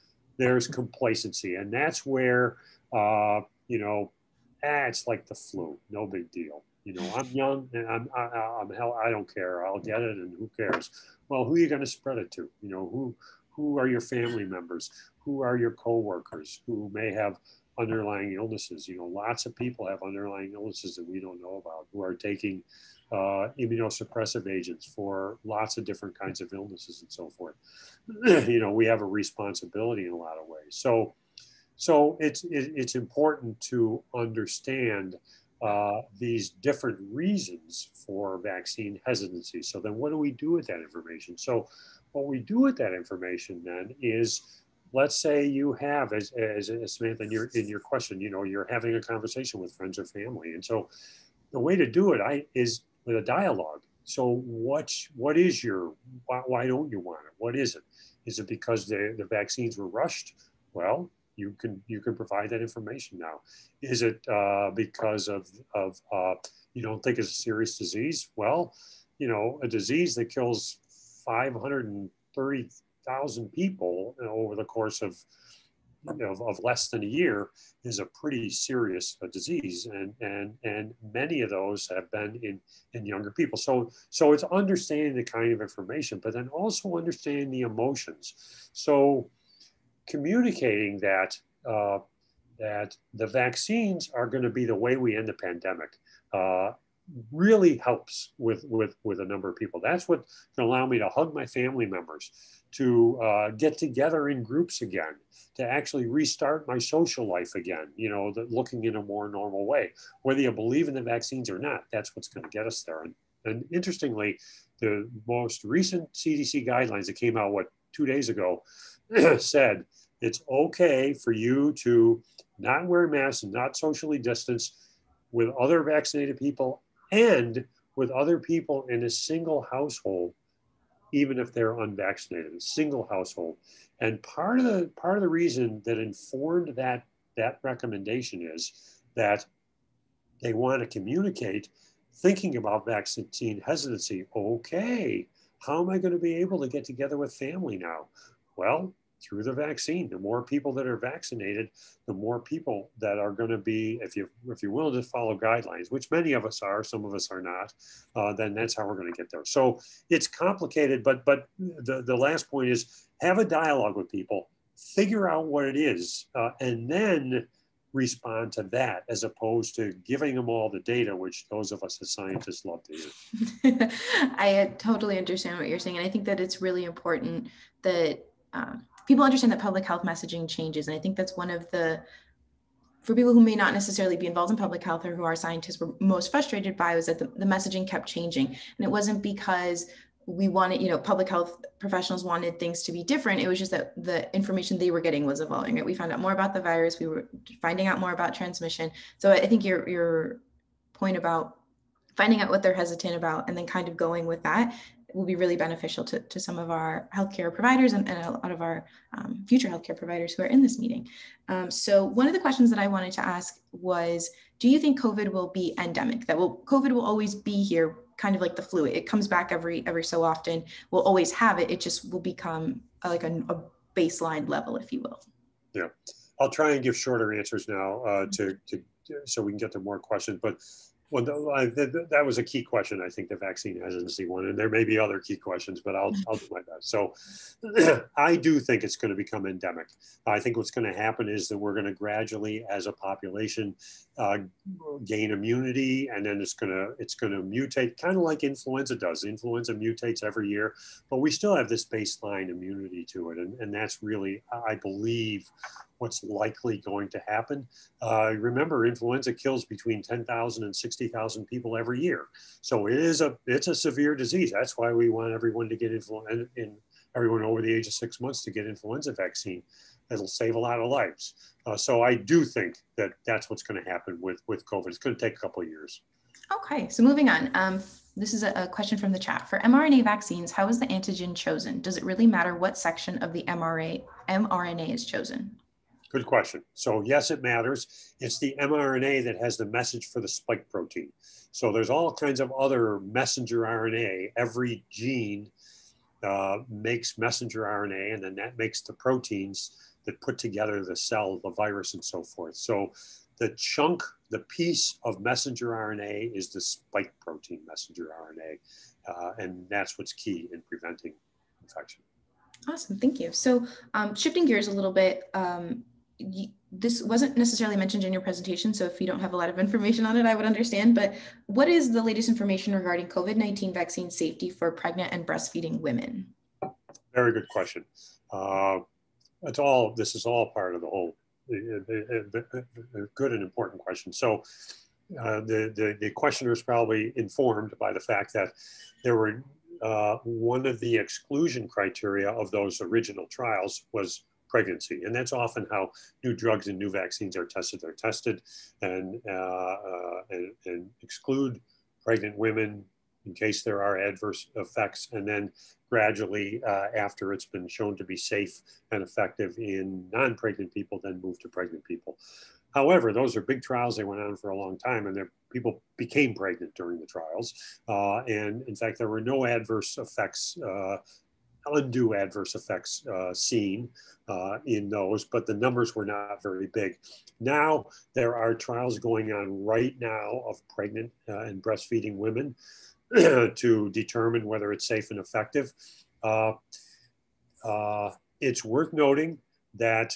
complacency, and that's where it's like the flu, no big deal. I'm young and I'm hell, I don't care, I'll get it, and who cares? Well, who are you going to spread it to? Who are your family members? Who are your coworkers who may have underlying illnesses? Lots of people have underlying illnesses that we don't know about, who are taking immunosuppressive agents for lots of different kinds of illnesses and so forth. We have a responsibility in a lot of ways. So it's important to understand these different reasons for vaccine hesitancy. So then what do we do with that information? So what we do with that information then is, let's say you have, as Samantha, in your question, you're having a conversation with friends or family. And so the way to do it is with a dialogue. So what is why don't you want it? What is it? Is it because the vaccines were rushed? Well, you can provide that information now. Is it because of you don't think it's a serious disease? Well, a disease that kills 530,000 people over the course of less than a year is a pretty serious disease, and many of those have been in younger people. So it's understanding the kind of information, but then also understanding the emotions. So communicating that that the vaccines are going to be the way we end the pandemic really helps with a number of people. That's what can allow me to hug my family members, to get together in groups again, to actually restart my social life again, looking in a more normal way. Whether you believe in the vaccines or not, that's what's going to get us there. And interestingly, the most recent CDC guidelines that came out, 2 days ago, said it's okay for you to not wear masks and not socially distance with other vaccinated people and with other people in a single household, even if they're unvaccinated, a single household. And part of the reason that informed that recommendation is that they want to communicate thinking about vaccine hesitancy. Okay, how am I going to be able to get together with family now? Well, through the vaccine. The more people that are vaccinated, the more people that are going to be, if you're willing to follow guidelines, which many of us are, some of us are not, then that's how we're going to get there. So it's complicated, but the last point is have a dialogue with people, figure out what it is, and then respond to that, as opposed to giving them all the data, which those of us as scientists love to hear. I totally understand what you're saying. And I think that it's really important that people understand that public health messaging changes. And I think that's one of for people who may not necessarily be involved in public health or who our scientists were most frustrated by, was that the messaging kept changing. And it wasn't because we wanted, public health professionals wanted things to be different. It was just that the information they were getting was evolving, right? We found out more about the virus. We were finding out more about transmission. So I think your point about finding out what they're hesitant about and then kind of going with that will be really beneficial to some of our healthcare providers and a lot of our future healthcare providers who are in this meeting. So one of the questions that I wanted to ask was, do you think COVID will be endemic? COVID will always be here, kind of like the flu. It comes back every so often. We'll always have it. It just will become like a baseline level, if you will. Yeah, I'll try and give shorter answers now so we can get to more questions. But that was a key question. I think the vaccine hesitancy one, and there may be other key questions, but I'll do my best. So I do think it's going to become endemic. I think what's going to happen is that we're going to gradually, as a population, gain immunity, and then it's going to mutate, kind of like influenza does. Influenza mutates every year, but we still have this baseline immunity to it, and that's really, I believe, what's likely going to happen. Remember, influenza kills between 10,000 and 60,000 people every year. So it's a severe disease. That's why we want everyone to get everyone over the age of 6 months to get influenza vaccine. It'll save a lot of lives. So I do think that that's what's going to happen with COVID. It's going to take a couple of years. Okay, so moving on. This is a question from the chat. For mRNA vaccines, how is the antigen chosen? Does it really matter what section of the mRNA is chosen? Good question. So yes, it matters. It's the mRNA that has the message for the spike protein. So there's all kinds of other messenger RNA. Every gene makes messenger RNA, and then that makes the proteins that put together the cell, the virus, and so forth. So the piece of messenger RNA is the spike protein messenger RNA, and that's what's key in preventing infection. Awesome, thank you. So shifting gears a little bit, this wasn't necessarily mentioned in your presentation, so if you don't have a lot of information on it, I would understand, but what is the latest information regarding COVID-19 vaccine safety for pregnant and breastfeeding women? Very good question. This is all part of the whole good and important question. So the questioner is probably informed by the fact that there were one of the exclusion criteria of those original trials was pregnancy. And that's often how new drugs and new vaccines are tested. They're tested and exclude pregnant women in case there are adverse effects. And then gradually, after it's been shown to be safe and effective in non-pregnant people, then move to pregnant people. However, those are big trials. They went on for a long time, and people became pregnant during the trials. And in fact, there were no adverse effects, undue adverse effects seen in those, but the numbers were not very big. Now, there are trials going on right now of pregnant and breastfeeding women to determine whether it's safe and effective. It's worth noting that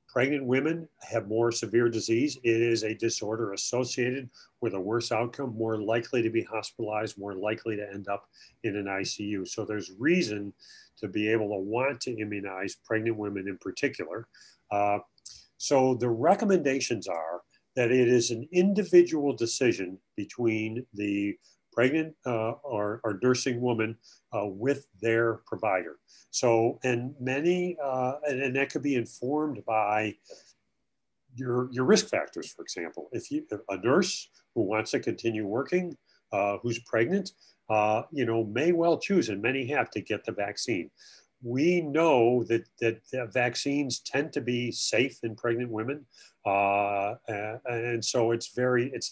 pregnant women have more severe disease. It is a disorder associated with a worse outcome, more likely to be hospitalized, more likely to end up in an ICU. So there's reason to be able to want to immunize pregnant women in particular. So the recommendations are that it is an individual decision between the pregnant or nursing woman with their provider. So, and many, and that could be informed by your risk factors, for example. If a nurse who wants to continue working, who's pregnant, may well choose, and many have, to get the vaccine. We know that vaccines tend to be safe in pregnant women. And so it's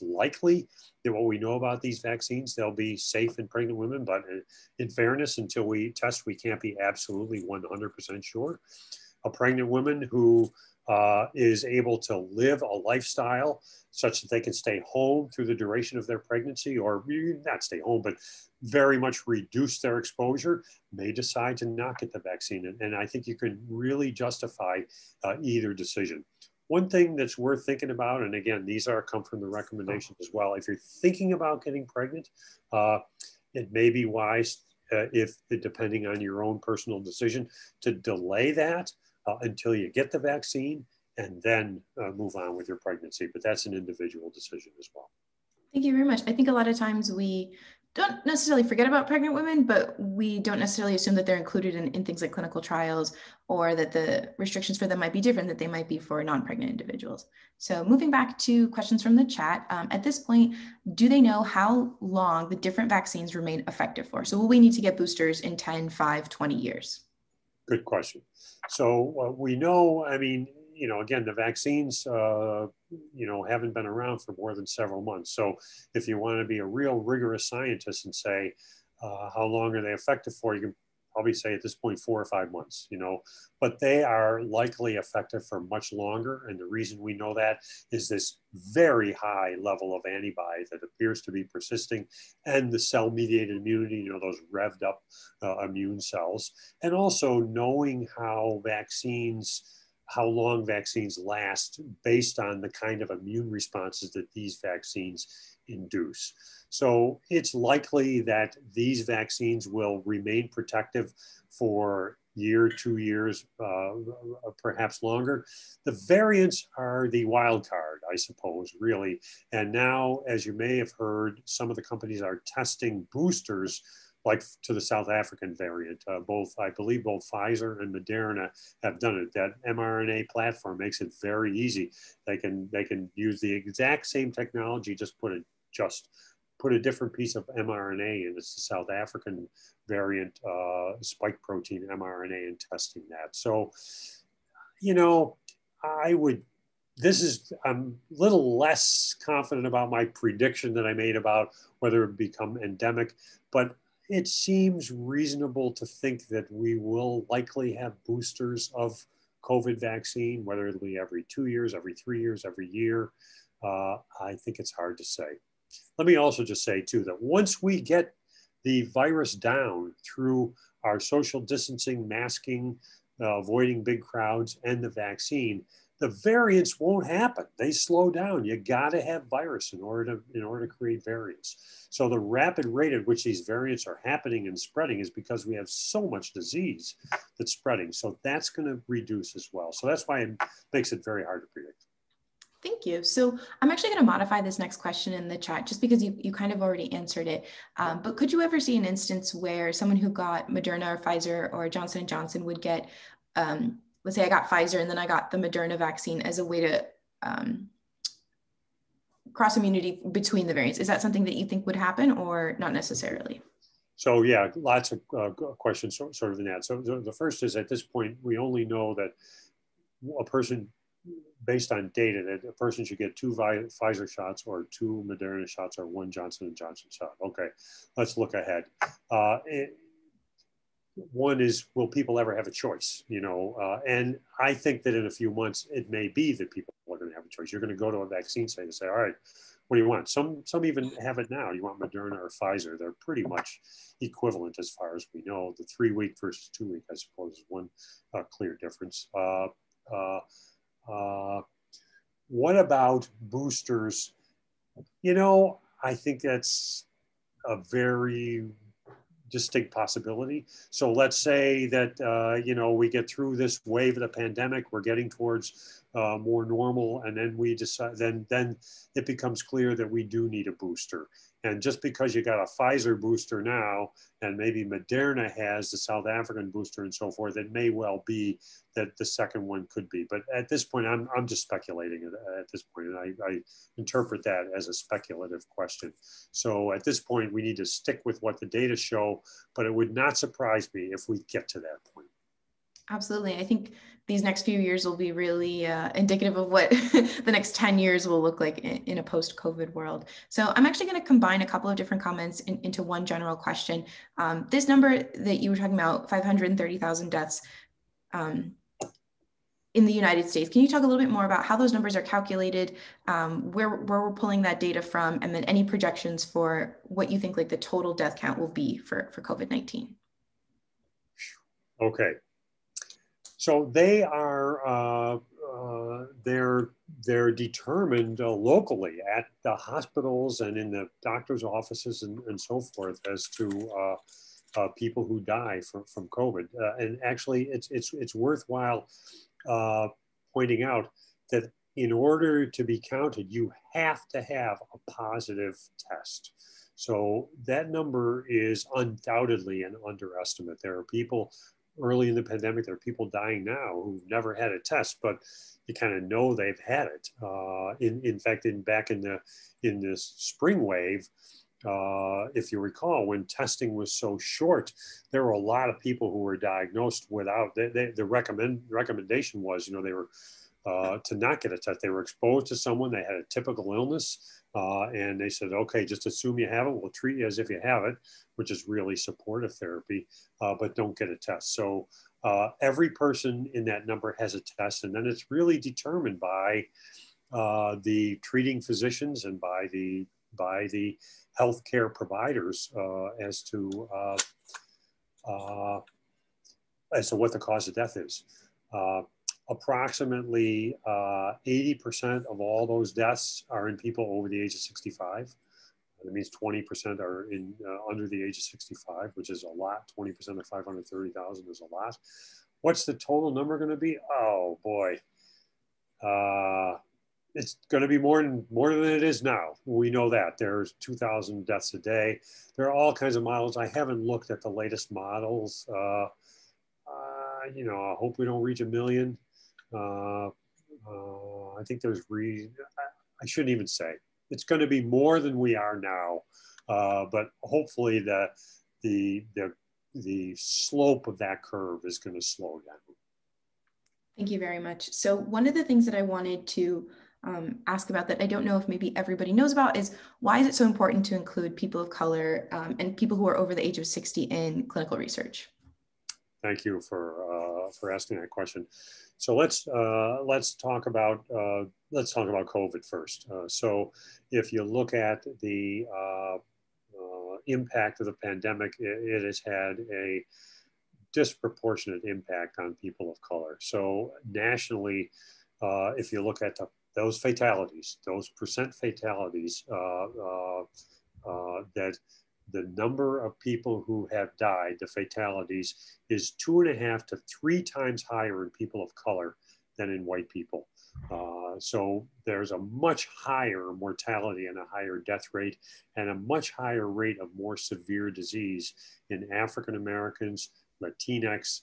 likely that what we know about these vaccines, they'll be safe in pregnant women, but in fairness, until we test, we can't be absolutely 100% sure. A pregnant woman who is able to live a lifestyle such that they can stay home through the duration of their pregnancy, or not stay home, but very much reduce their exposure, may decide to not get the vaccine. And I think you can really justify either decision. One thing that's worth thinking about, and again, these come from the recommendations as well. If you're thinking about getting pregnant, it may be wise, depending on your own personal decision, to delay that until you get the vaccine and then move on with your pregnancy. But that's an individual decision as well. Thank you very much. I think a lot of times we don't necessarily forget about pregnant women, but we don't necessarily assume that they're included in things like clinical trials, or that the restrictions for them might be different that they might be for non-pregnant individuals. So moving back to questions from the chat, at this point, do they know how long the different vaccines remain effective for? So will we need to get boosters in 10, 5, 20 years? Good question. So we know, I mean, again, the vaccines, haven't been around for more than several months. So if you want to be a real rigorous scientist and say, how long are they effective for, you can probably say at this point 4 or 5 months, but they are likely effective for much longer. And the reason we know that is this very high level of antibody that appears to be persisting, and the cell-mediated immunity, those revved up immune cells, and also knowing how long vaccines last based on the kind of immune responses that these vaccines induce. So it's likely that these vaccines will remain protective for year, 2 years, perhaps longer. The variants are the wild card, I suppose, really. And now, as you may have heard, some of the companies are testing boosters like to the South African variant. I believe both Pfizer and Moderna have done it. That mRNA platform makes it very easy. They can use the exact same technology, just put a different piece of mRNA in. It's the South African variant spike protein mRNA, and testing that. So, I'm a little less confident about my prediction that I made about whether it would become endemic, but it seems reasonable to think that we will likely have boosters of COVID vaccine, whether it'll be every 2 years, every 3 years, every year. I think it's hard to say. Let me also just say too, that once we get the virus down through our social distancing, masking, avoiding big crowds, and the vaccine, the variants won't happen. They slow down. You got to have virus in order to create variants. So the rapid rate at which these variants are happening and spreading is because we have so much disease that's spreading. So that's going to reduce as well. So that's why it makes it very hard to predict. Thank you. So I'm actually going to modify this next question in the chat just because you kind of already answered it. But could you ever see an instance where someone who got Moderna or Pfizer or Johnson & Johnson would get, let's say I got Pfizer and then I got the Moderna vaccine as a way to cross immunity between the variants? Is that something that you think would happen, or not necessarily? So yeah, lots of questions sort of in that. So the first is, at this point, we only know that a person, based on data, that a person should get 2 Pfizer shots or 2 Moderna shots or 1 Johnson & Johnson shot. Okay, let's look ahead. One is, will people ever have a choice? And I think that in a few months, it may be that people are going to have a choice. You're going to go to a vaccine site and say, all right, what do you want? Some even have it now. You want Moderna or Pfizer? They're pretty much equivalent as far as we know. The 3-week versus 2-week, I suppose, is one clear difference. What about boosters? I think that's a very distinct possibility. So let's say that, we get through this wave of the pandemic, we're getting towards more normal, and then we decide, then it becomes clear that we do need a booster. And just because you got a Pfizer booster now, and maybe Moderna has the South African booster and so forth, it may well be that the second one could be. But at this point, I'm just speculating at this point, and I interpret that as a speculative question. So at this point, we need to stick with what the data show, but it would not surprise me if we get to that point. Absolutely. I think these next few years will be really indicative of what the next 10 years will look like in a post-COVID world. So I'm actually going to combine a couple of different comments into one general question. This number that you were talking about, 530,000 deaths in the United States, can you talk a little bit more about how those numbers are calculated, where we're pulling that data from, and then any projections for what you think like the total death count will be for COVID-19? Okay. So they are, they're determined locally at the hospitals and in the doctor's offices and so forth as to people who die from COVID. And actually, it's worthwhile pointing out that in order to be counted, you have to have a positive test. So that number is undoubtedly an underestimate. There are people early in the pandemic, there are people dying now who've never had a test, but you kind of know they've had it. In fact, back in this spring wave, if you recall, when testing was so short, there were a lot of people who were diagnosed without. The recommendation was, they were to not get a test. They were exposed to someone, they had a typical illness, and they said, okay, just assume you have it. We'll treat you as if you have it, which is really supportive therapy, but don't get a test. So every person in that number has a test, and then it's really determined by the treating physicians and by the healthcare providers as to what the cause of death is. Approximately 80% of all those deaths are in people over the age of 65. That means 20% are in under the age of 65, which is a lot. 20% of 530,000 is a lot. What's the total number going to be? Oh boy, it's going to be more than it is now. We know that there's 2,000 deaths a day. There are all kinds of models. I haven't looked at the latest models. I hope we don't reach 1 million. I think I shouldn't even say. It's going to be more than we are now, but hopefully the slope of that curve is going to slow down. Thank you very much. So one of the things that I wanted to ask about that I don't know if maybe everybody knows about is why is it so important to include people of color and people who are over the age of 60 in clinical research? Thank you for asking that question. So let's talk about COVID first. So if you look at the impact of the pandemic, it has had a disproportionate impact on people of color. So nationally, if you look at those fatalities, those percent fatalities, that the number of people who have died, the fatalities, is 2.5 to 3 times higher in people of color than in white people. So there's a much higher mortality and a higher death rate and a much higher rate of more severe disease in African Americans, Latinx,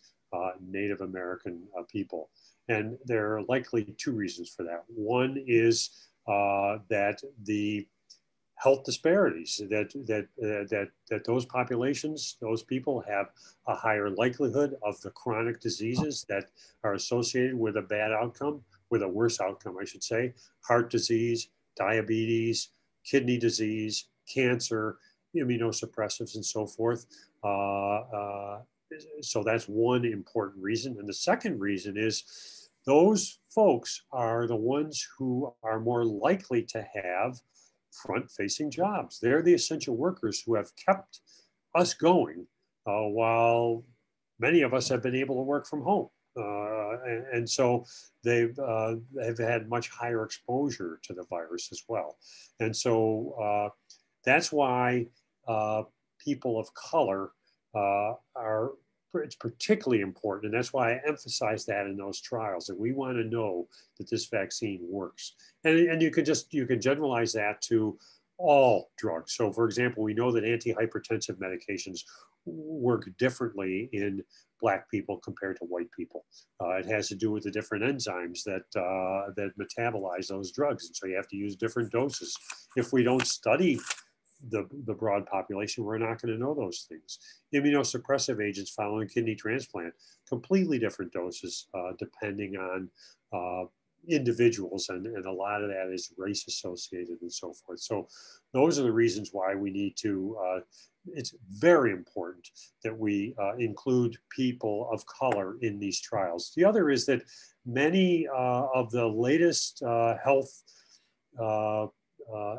Native American people. And there are likely 2 reasons for that. One is that the health disparities, that those populations, those people have a higher likelihood of the chronic diseases that are associated with a bad outcome, with a worse outcome, I should say: heart disease, diabetes, kidney disease, cancer, immunosuppressives, and so forth. So that's one important reason. And the second reason is those folks are the ones who are more likely to have front-facing jobs. They're the essential workers who have kept us going while many of us have been able to work from home. And so they've had much higher exposure to the virus as well. And so that's why people of color it's particularly important. And that's why I emphasize that in those trials, that we want to know that this vaccine works. And you can generalize that to all drugs. So for example, we know that antihypertensive medications work differently in Black people compared to white people. It has to do with the different enzymes that metabolize those drugs. And so you have to use different doses. If we don't study the broad population, we're not going to know those things. Immunosuppressive agents following kidney transplant, completely different doses depending on individuals, and a lot of that is race associated and so forth. So those are the reasons why we need to, it's very important that we include people of color in these trials. The other is that many of the latest health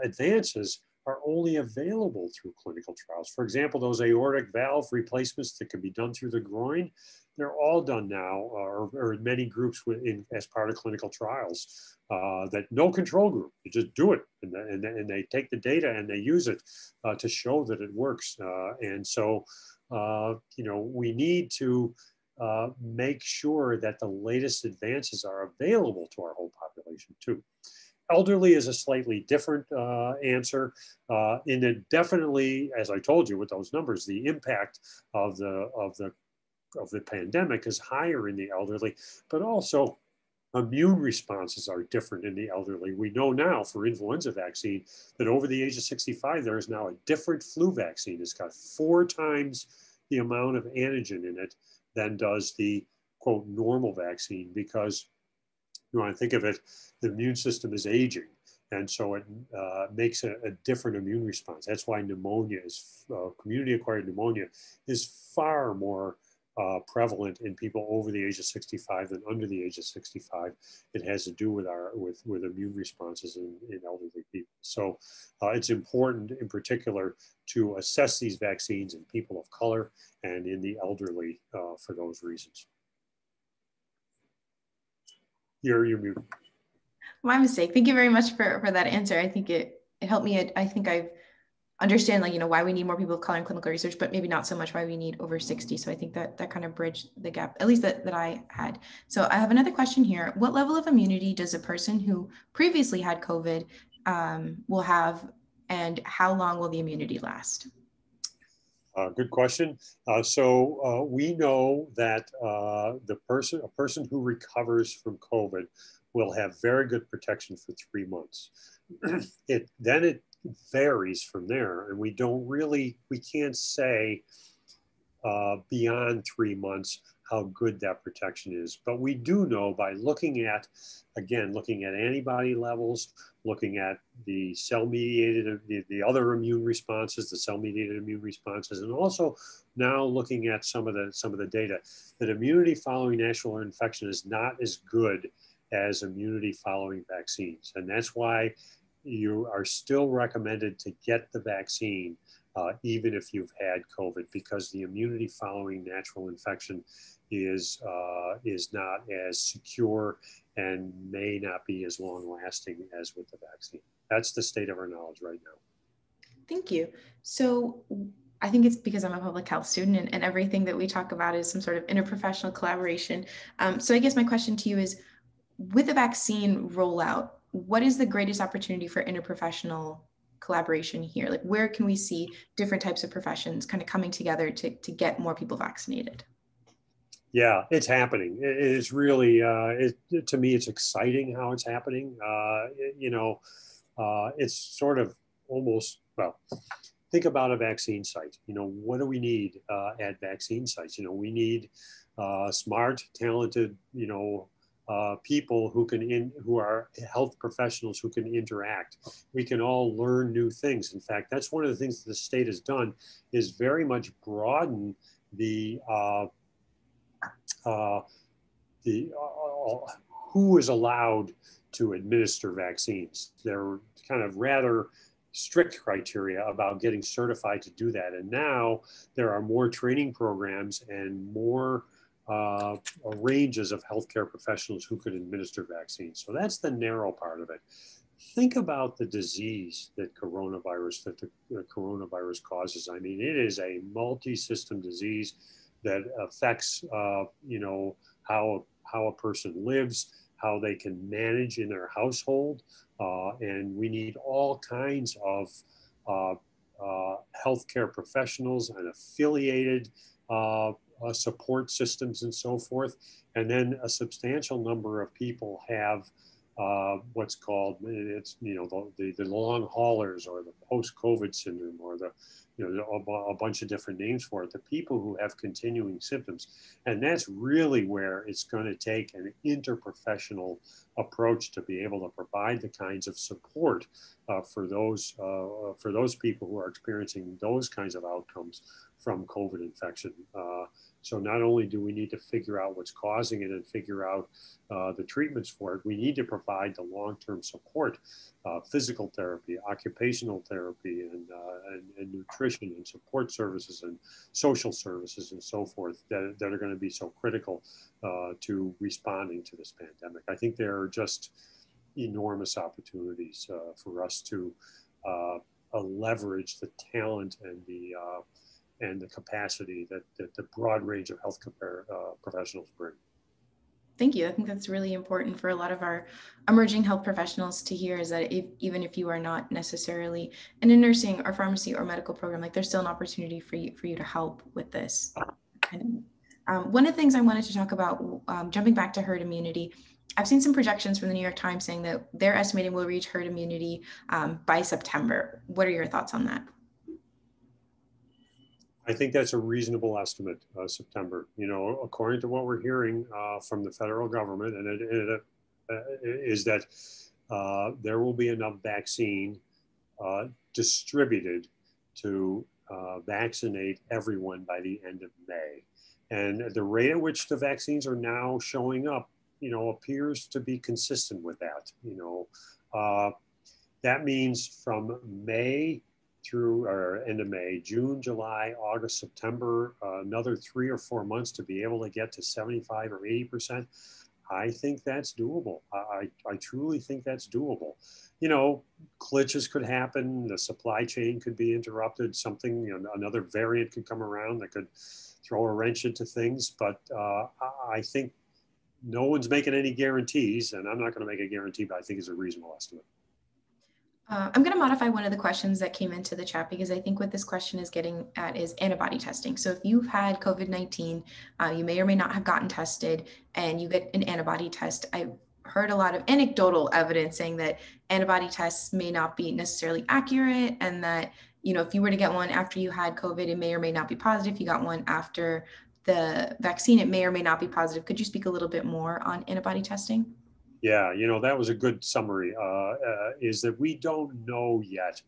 advances are only available through clinical trials. For example, those aortic valve replacements that can be done through the groin, they're all done now, or in many groups as part of clinical trials. That no control group, you just do it, and they take the data and they use it to show that it works. And so, we need to make sure that the latest advances are available to our whole population too. Elderly is a slightly different answer. In it definitely, as I told you with those numbers, the impact of the pandemic is higher in the elderly, but also immune responses are different in the elderly. We know now for influenza vaccine that over the age of 65, there is now a different flu vaccine. It's got 4 times the amount of antigen in it than does the quote normal vaccine, because you want to think of it, the immune system is aging. And so it makes a different immune response. That's why pneumonia is, community-acquired pneumonia is far more prevalent in people over the age of 65 than under the age of 65. It has to do with with immune responses in elderly people. So it's important in particular to assess these vaccines in people of color and in the elderly for those reasons. You're muted. My mistake. Thank you very much for that answer. I think it helped me. I think I understand, like, why we need more people of color in clinical research, but maybe not so much why we need over 60. So I think that kind of bridged the gap, at least that I had. So I have another question here. What level of immunity does a person who previously had COVID will have, and how long will the immunity last? Good question. So we know that a person who recovers from COVID will have very good protection for 3 months. Then it varies from there, and we can't say beyond 3 months how good that protection is. But we do know by looking at antibody levels, looking at the cell-mediated, the other immune responses, the cell-mediated immune responses, and also now looking at some of the data, that immunity following natural infection is not as good as immunity following vaccines. And that's why you are still recommended to get the vaccine even if you've had COVID, because the immunity following natural infection is not as secure and may not be as long lasting as with the vaccine. That's the state of our knowledge right now. Thank you. So I think it's because I'm a public health student, and everything that we talk about is some sort of interprofessional collaboration. So I guess my question to you is, with the vaccine rollout, what is the greatest opportunity for interprofessional collaboration here? Like, where can we see different types of professions kind of coming together to get more people vaccinated? Yeah, it's happening. It's really, to me, it's exciting how it's happening. It's sort of almost, well, think about a vaccine site. What do we need at vaccine sites? We need smart, talented, people who are health professionals who can interact. We can all learn new things. In fact, that's one of the things that the state has done, is very much broaden who is allowed to administer vaccines. There are kind of rather strict criteria about getting certified to do that. And now there are more training programs and more ranges of healthcare professionals who could administer vaccines. So that's the narrow part of it. Think about the disease that the coronavirus causes. I mean, it is a multi-system disease that affects, how a person lives, how they can manage in their household. And we need all kinds of healthcare professionals and affiliated support systems and so forth. And then a substantial number of people have what's called, the long haulers, or the post-COVID syndrome, or a bunch of different names for it, the people who have continuing symptoms. And that's really where it's going to take an interprofessional approach to be able to provide the kinds of support for those people who are experiencing those kinds of outcomes from COVID infection. So not only do we need to figure out what's causing it and figure out the treatments for it, we need to provide the long-term support, physical therapy, occupational therapy, and nutrition and support services and social services and so forth that are going to be so critical to responding to this pandemic. I think there are just enormous opportunities for us to leverage the talent and the capacity that the broad range of healthcare professionals bring. Thank you. I think that's really important for a lot of our emerging health professionals to hear, is that even if you are not necessarily in a nursing or pharmacy or medical program, like there's still an opportunity for you to help with this. One of the things I wanted to talk about, jumping back to herd immunity, I've seen some projections from the New York Times saying that they're estimating we'll reach herd immunity by September. What are your thoughts on that? I think that's a reasonable estimate, September. According to what we're hearing from the federal government, and is that there will be enough vaccine distributed to vaccinate everyone by the end of May. And the rate at which the vaccines are now showing up, appears to be consistent with that. That means from May through, or end of May, June, July, August, September, another 3 or 4 months to be able to get to 75 or 80%. I think that's doable. I truly think that's doable. Glitches could happen. The supply chain could be interrupted. Something, another variant could come around that could throw a wrench into things. But I think no one's making any guarantees, and I'm not going to make a guarantee, but I think it's a reasonable estimate. I'm going to modify one of the questions that came into the chat, because I think what this question is getting at is antibody testing. So if you've had COVID-19, you may or may not have gotten tested, and you get an antibody test. I've heard a lot of anecdotal evidence saying that antibody tests may not be necessarily accurate, and that, if you were to get one after you had COVID, it may or may not be positive. If you got one after the vaccine, it may or may not be positive. Could you speak a little bit more on antibody testing? Yeah, that was a good summary, is that we don't know yet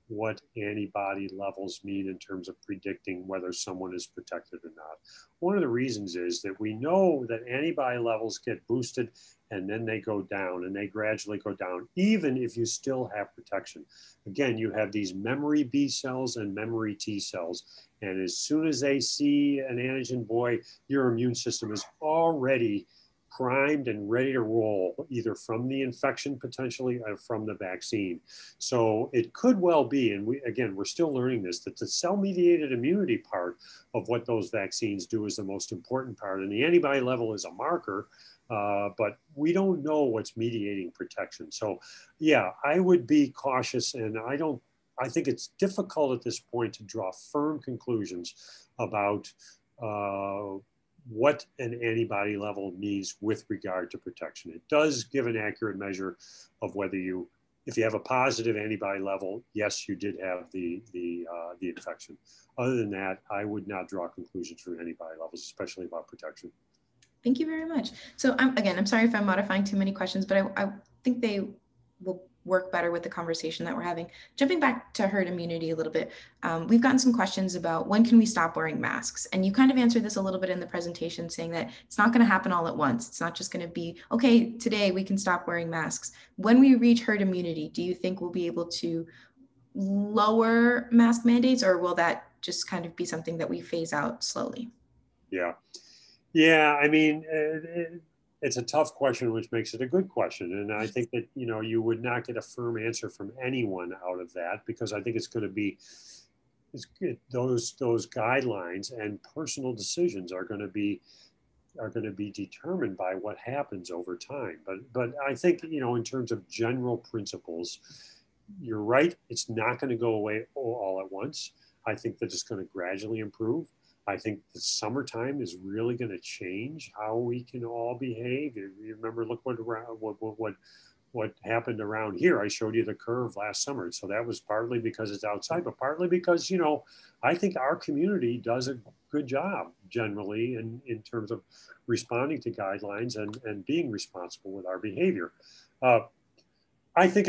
what antibody levels mean in terms of predicting whether someone is protected or not. One of the reasons is that we know that antibody levels get boosted and then they go down, and they gradually go down, even if you still have protection. Again, you have these memory B cells and memory T cells. And as soon as they see an antigen, boy, your immune system is already primed and ready to roll, either from the infection potentially or from the vaccine. So it could well be, and we're still learning this, that the cell-mediated immunity part of what those vaccines do is the most important part. And the antibody level is a marker, but we don't know what's mediating protection. So yeah, I would be cautious, and I think it's difficult at this point to draw firm conclusions about what an antibody level means with regard to protection. It does give an accurate measure of whether if you have a positive antibody level, yes, you did have the infection. Other than that, I would not draw conclusions from antibody levels, especially about protection. Thank you very much. So I'm sorry if I'm modifying too many questions, but I think they will work better with the conversation that we're having. Jumping back to herd immunity a little bit, we've gotten some questions about when can we stop wearing masks? And you kind of answered this a little bit in the presentation, saying that it's not going to happen all at once. It's not just going to be, okay, today we can stop wearing masks. When we reach herd immunity, do you think we'll be able to lower mask mandates, or will that just kind of be something that we phase out slowly? Yeah, I mean, it's a tough question, which makes it a good question. And I think that, you would not get a firm answer from anyone out of that, because I think it's going to be, those guidelines and personal decisions are going to be determined by what happens over time. But I think, in terms of general principles, you're right. It's not going to go away all at once. I think that it's going to gradually improve. I think the summertime is really going to change how we can all behave. You remember, look what happened around here. I showed you the curve last summer. So that was partly because it's outside, but partly because, I think our community does a good job generally in terms of responding to guidelines and being responsible with our behavior. I think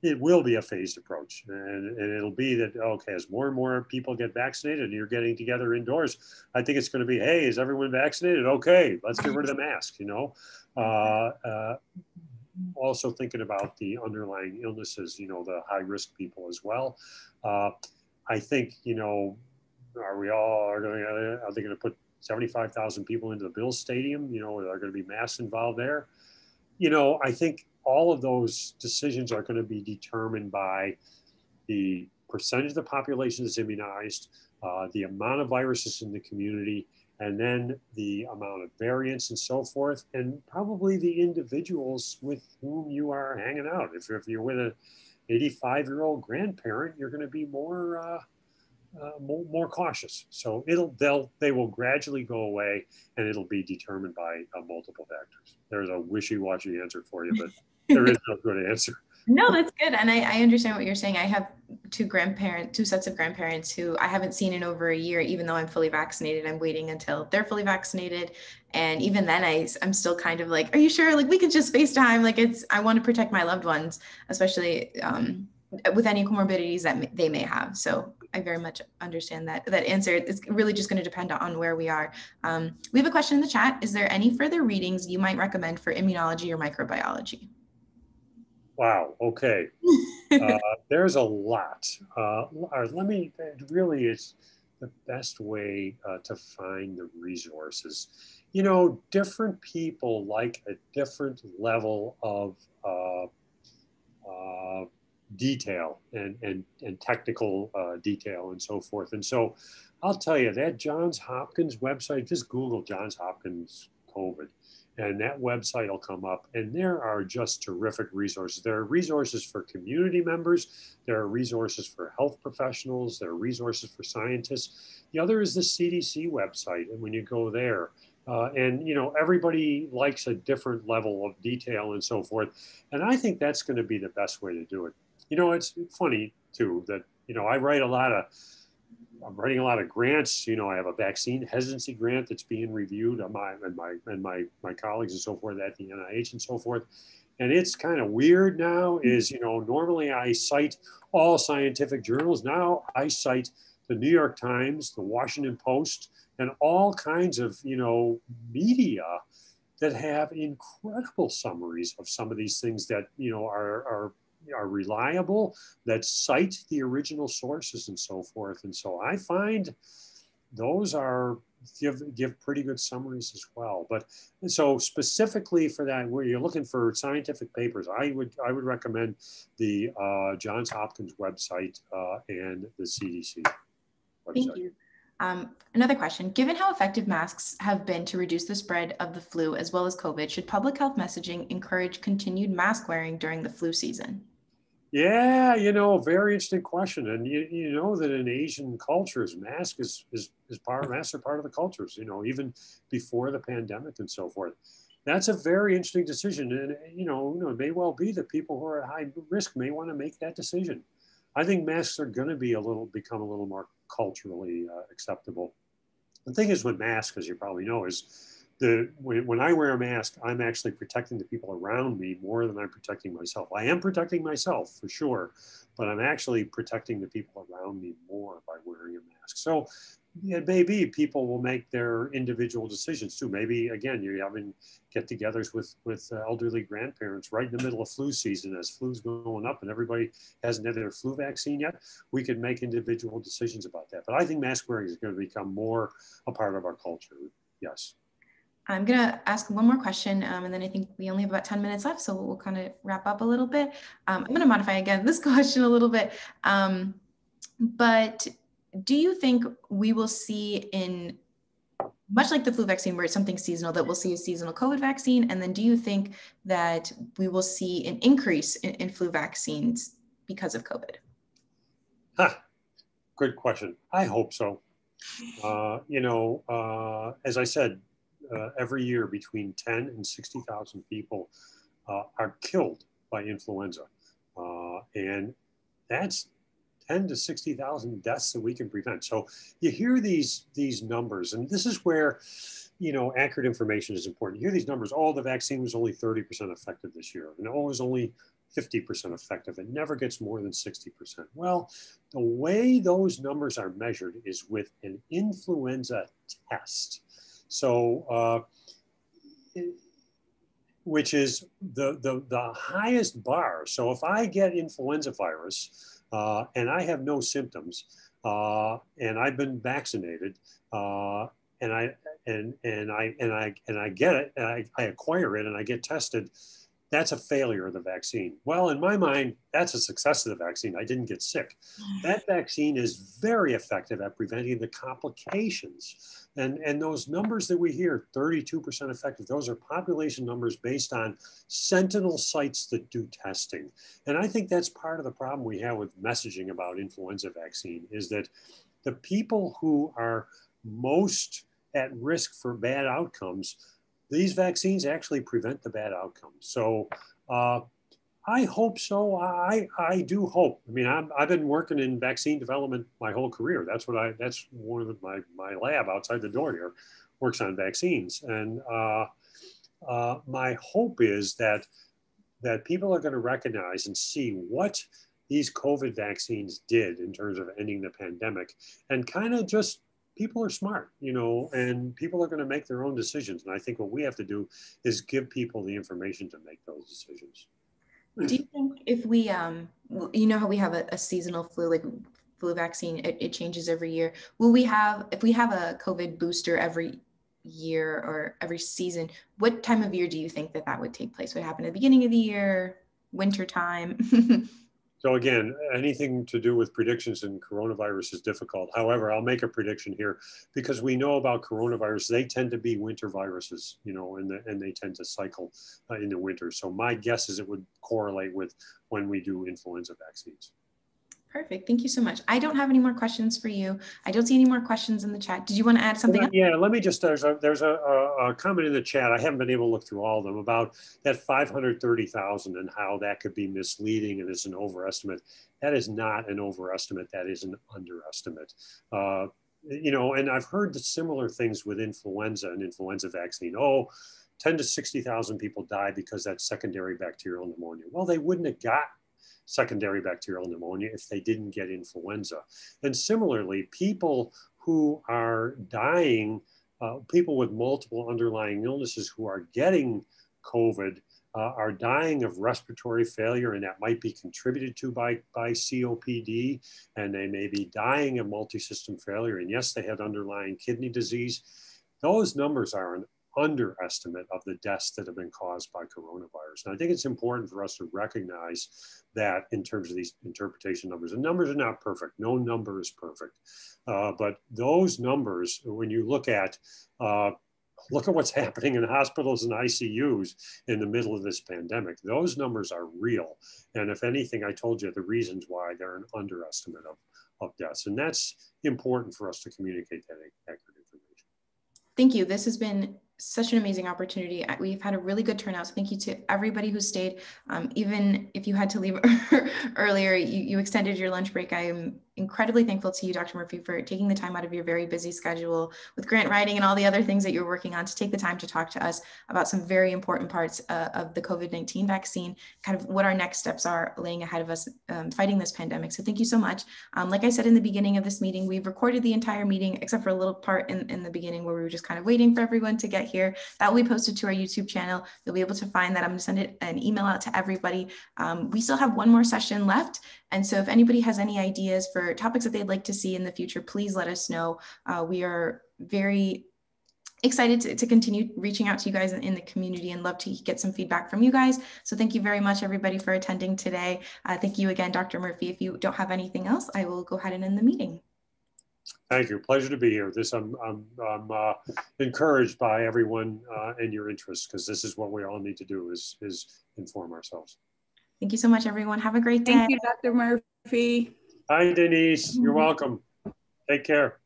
it will be a phased approach, and it'll be that, okay, as more and more people get vaccinated and you're getting together indoors, I think it's going to be, hey, is everyone vaccinated? Okay, let's get rid of the mask, Also thinking about the underlying illnesses, the high risk people as well. I think, are they going to put 75,000 people into the Bills Stadium? Are there going to be masks involved there? I think all of those decisions are going to be determined by the percentage of the population that's immunized, the amount of viruses in the community, and then the amount of variants and so forth, and probably the individuals with whom you are hanging out. If you're with an 85-year-old grandparent, you're going to be more cautious. So they will gradually go away, and it'll be determined by multiple factors. There's a wishy-washy answer for you, but there is no good answer. No, that's good. And I understand what you're saying. I have two sets of grandparents who I haven't seen in over a year, even though I'm fully vaccinated. I'm waiting until they're fully vaccinated. And even then I'm still kind of like, are you sure? Like we could just FaceTime. Like I want to protect my loved ones, especially with any comorbidities that they may have. So I very much understand that answer. It's really just going to depend on where we are. We have a question in the chat. Is there any further readings you might recommend for immunology or microbiology? Wow. Okay. There's a lot. It really is the best way to find the resources. You know, different people like a different level of detail and technical detail and so forth. And so I'll tell you that Johns Hopkins website, just Google Johns Hopkins COVID, and that website will come up, and there are just terrific resources. There are resources for community members. There are resources for health professionals. There are resources for scientists. The other is the CDC website. And when you go there, and you know, everybody likes a different level of detail and so forth. And I think that's going to be the best way to do it. You know, it's funny too that, you know, I'm writing a lot of grants. You know, I have a vaccine hesitancy grant that's being reviewed on my colleagues and so forth at the NIH and so forth. And it's kind of weird now is, you know, normally I cite all scientific journals. Now I cite the New York Times, the Washington Post, and all kinds of, you know, media that have incredible summaries of some of these things that, you know, are reliable, that cite the original sources and so forth. And so I find those give pretty good summaries as well. But so specifically for that, where you're looking for scientific papers, I would recommend the Johns Hopkins website and the CDC website. Thank you. Another question, given how effective masks have been to reduce the spread of the flu as well as COVID, should public health messaging encourage continued mask wearing during the flu season? Yeah, you know, very interesting question. And you know that in Asian cultures, masks are part of the cultures, you know, even before the pandemic and so forth. That's a very interesting decision. And, you know, it may well be that people who are at high risk may want to make that decision. I think masks are going to become a little more culturally acceptable. The thing is with masks, as you probably know, is when I wear a mask, I'm actually protecting the people around me more than I'm protecting myself. I am protecting myself for sure, but I'm actually protecting the people around me more by wearing a mask. So it may be people will make their individual decisions too. Maybe, again, you're having get-togethers with elderly grandparents right in the middle of flu season as flu's going up and everybody hasn't had their flu vaccine yet. We could make individual decisions about that. But I think mask wearing is going to become more a part of our culture. Yes. I'm going to ask one more question, and then I think we only have about 10 minutes left, so we'll kind of wrap up a little bit. I'm going to modify again this question a little bit, but do you think we will see, in much like the flu vaccine where it's something seasonal, that we'll see a seasonal COVID vaccine? And then do you think that we will see an increase in flu vaccines because of COVID? Good question. I hope so. You know, as I said, every year between 10 and 60,000 people are killed by influenza. And that's 10 to 60,000 deaths that we can prevent. So you hear these numbers, and this is where, you know, accurate information is important. You hear these numbers, oh, the vaccine was only 30% effective this year, and oh, it was only 50% effective. It never gets more than 60%. Well, the way those numbers are measured is with an influenza test. So, which is the highest bar. So if I get influenza virus and I have no symptoms and I've been vaccinated and I get it, and I acquire it and I get tested, that's a failure of the vaccine. Well, in my mind, that's a success of the vaccine. I didn't get sick. That vaccine is very effective at preventing the complications. And those numbers that we hear, 32% effective, those are population numbers based on sentinel sites that do testing. And I think that's part of the problem we have with messaging about influenza vaccine is that the people who are most at risk for bad outcomes, these vaccines actually prevent the bad outcomes. So I hope so. I do hope. I mean, I've been working in vaccine development my whole career. That's one of my lab outside the door here works on vaccines. And my hope is that people are going to recognize and see what these COVID vaccines did in terms of ending the pandemic, and kind of just people are smart, and people are going to make their own decisions. And I think what we have to do is give people the information to make those decisions. Do you think if we, you know how we have a seasonal flu, like flu vaccine, it changes every year. If we have a COVID booster every year or every season, what time of year do you think that would take place? Would it happen at the beginning of the year, winter time? So again, anything to do with predictions in coronavirus is difficult. However, I'll make a prediction here because we know about coronavirus. They tend to be winter viruses, and they tend to cycle in the winter. So my guess is it would correlate with when we do influenza vaccines. Perfect. Thank you so much. I don't have any more questions for you. I don't see any more questions in the chat. Did you want to add something else? Yeah, let me just, there's a comment in the chat. I haven't been able to look through all of them about that 530,000 and how that could be misleading and is an overestimate. That is not an overestimate. That is an underestimate. And I've heard the similar things with influenza and influenza vaccine. 10 to 60,000 people die because that's secondary bacterial pneumonia. Well, they wouldn't have got secondary bacterial pneumonia if they didn't get influenza. And similarly, people who are dying, people with multiple underlying illnesses who are getting COVID are dying of respiratory failure, and that might be contributed to by COPD, and they may be dying of multi-system failure. And yes, they had underlying kidney disease. Those numbers are an underestimate of the deaths that have been caused by coronavirus. And I think it's important for us to recognize that in terms of these interpretation numbers. And numbers are not perfect. No number is perfect. But those numbers, when you look at what's happening in hospitals and ICUs in the middle of this pandemic, those numbers are real. And if anything, I told you the reasons why they're an underestimate of deaths. And that's important for us to communicate that accurate information. Thank you. This has been such an amazing opportunity. We've had a really good turnout. So thank you to everybody who stayed. Even if you had to leave earlier, you extended your lunch break. I am incredibly thankful to you, Dr. Murphy, for taking the time out of your very busy schedule with grant writing and all the other things that you're working on to take the time to talk to us about some very important parts of the COVID-19 vaccine, kind of what our next steps are laying ahead of us fighting this pandemic. So thank you so much. Like I said in the beginning of this meeting, we've recorded the entire meeting except for a little part in the beginning where we were just kind of waiting for everyone to get here. That will be posted to our YouTube channel. You'll be able to find that. I'm going to send an email out to everybody. We still have one more session left. And so if anybody has any ideas for topics that they'd like to see in the future, please let us know. We are very excited to continue reaching out to you guys in the community and love to get some feedback from you guys. So thank you very much, everybody, for attending today. Thank you again, Dr. Murphy. If you don't have anything else, I will go ahead and end the meeting. Thank you. Pleasure to be here. I'm encouraged by everyone and your interests, because this is what we all need to do is inform ourselves. Thank you so much, everyone. Have a great day. Thank you, Dr. Murphy. Hi, Denise. You're welcome. Take care.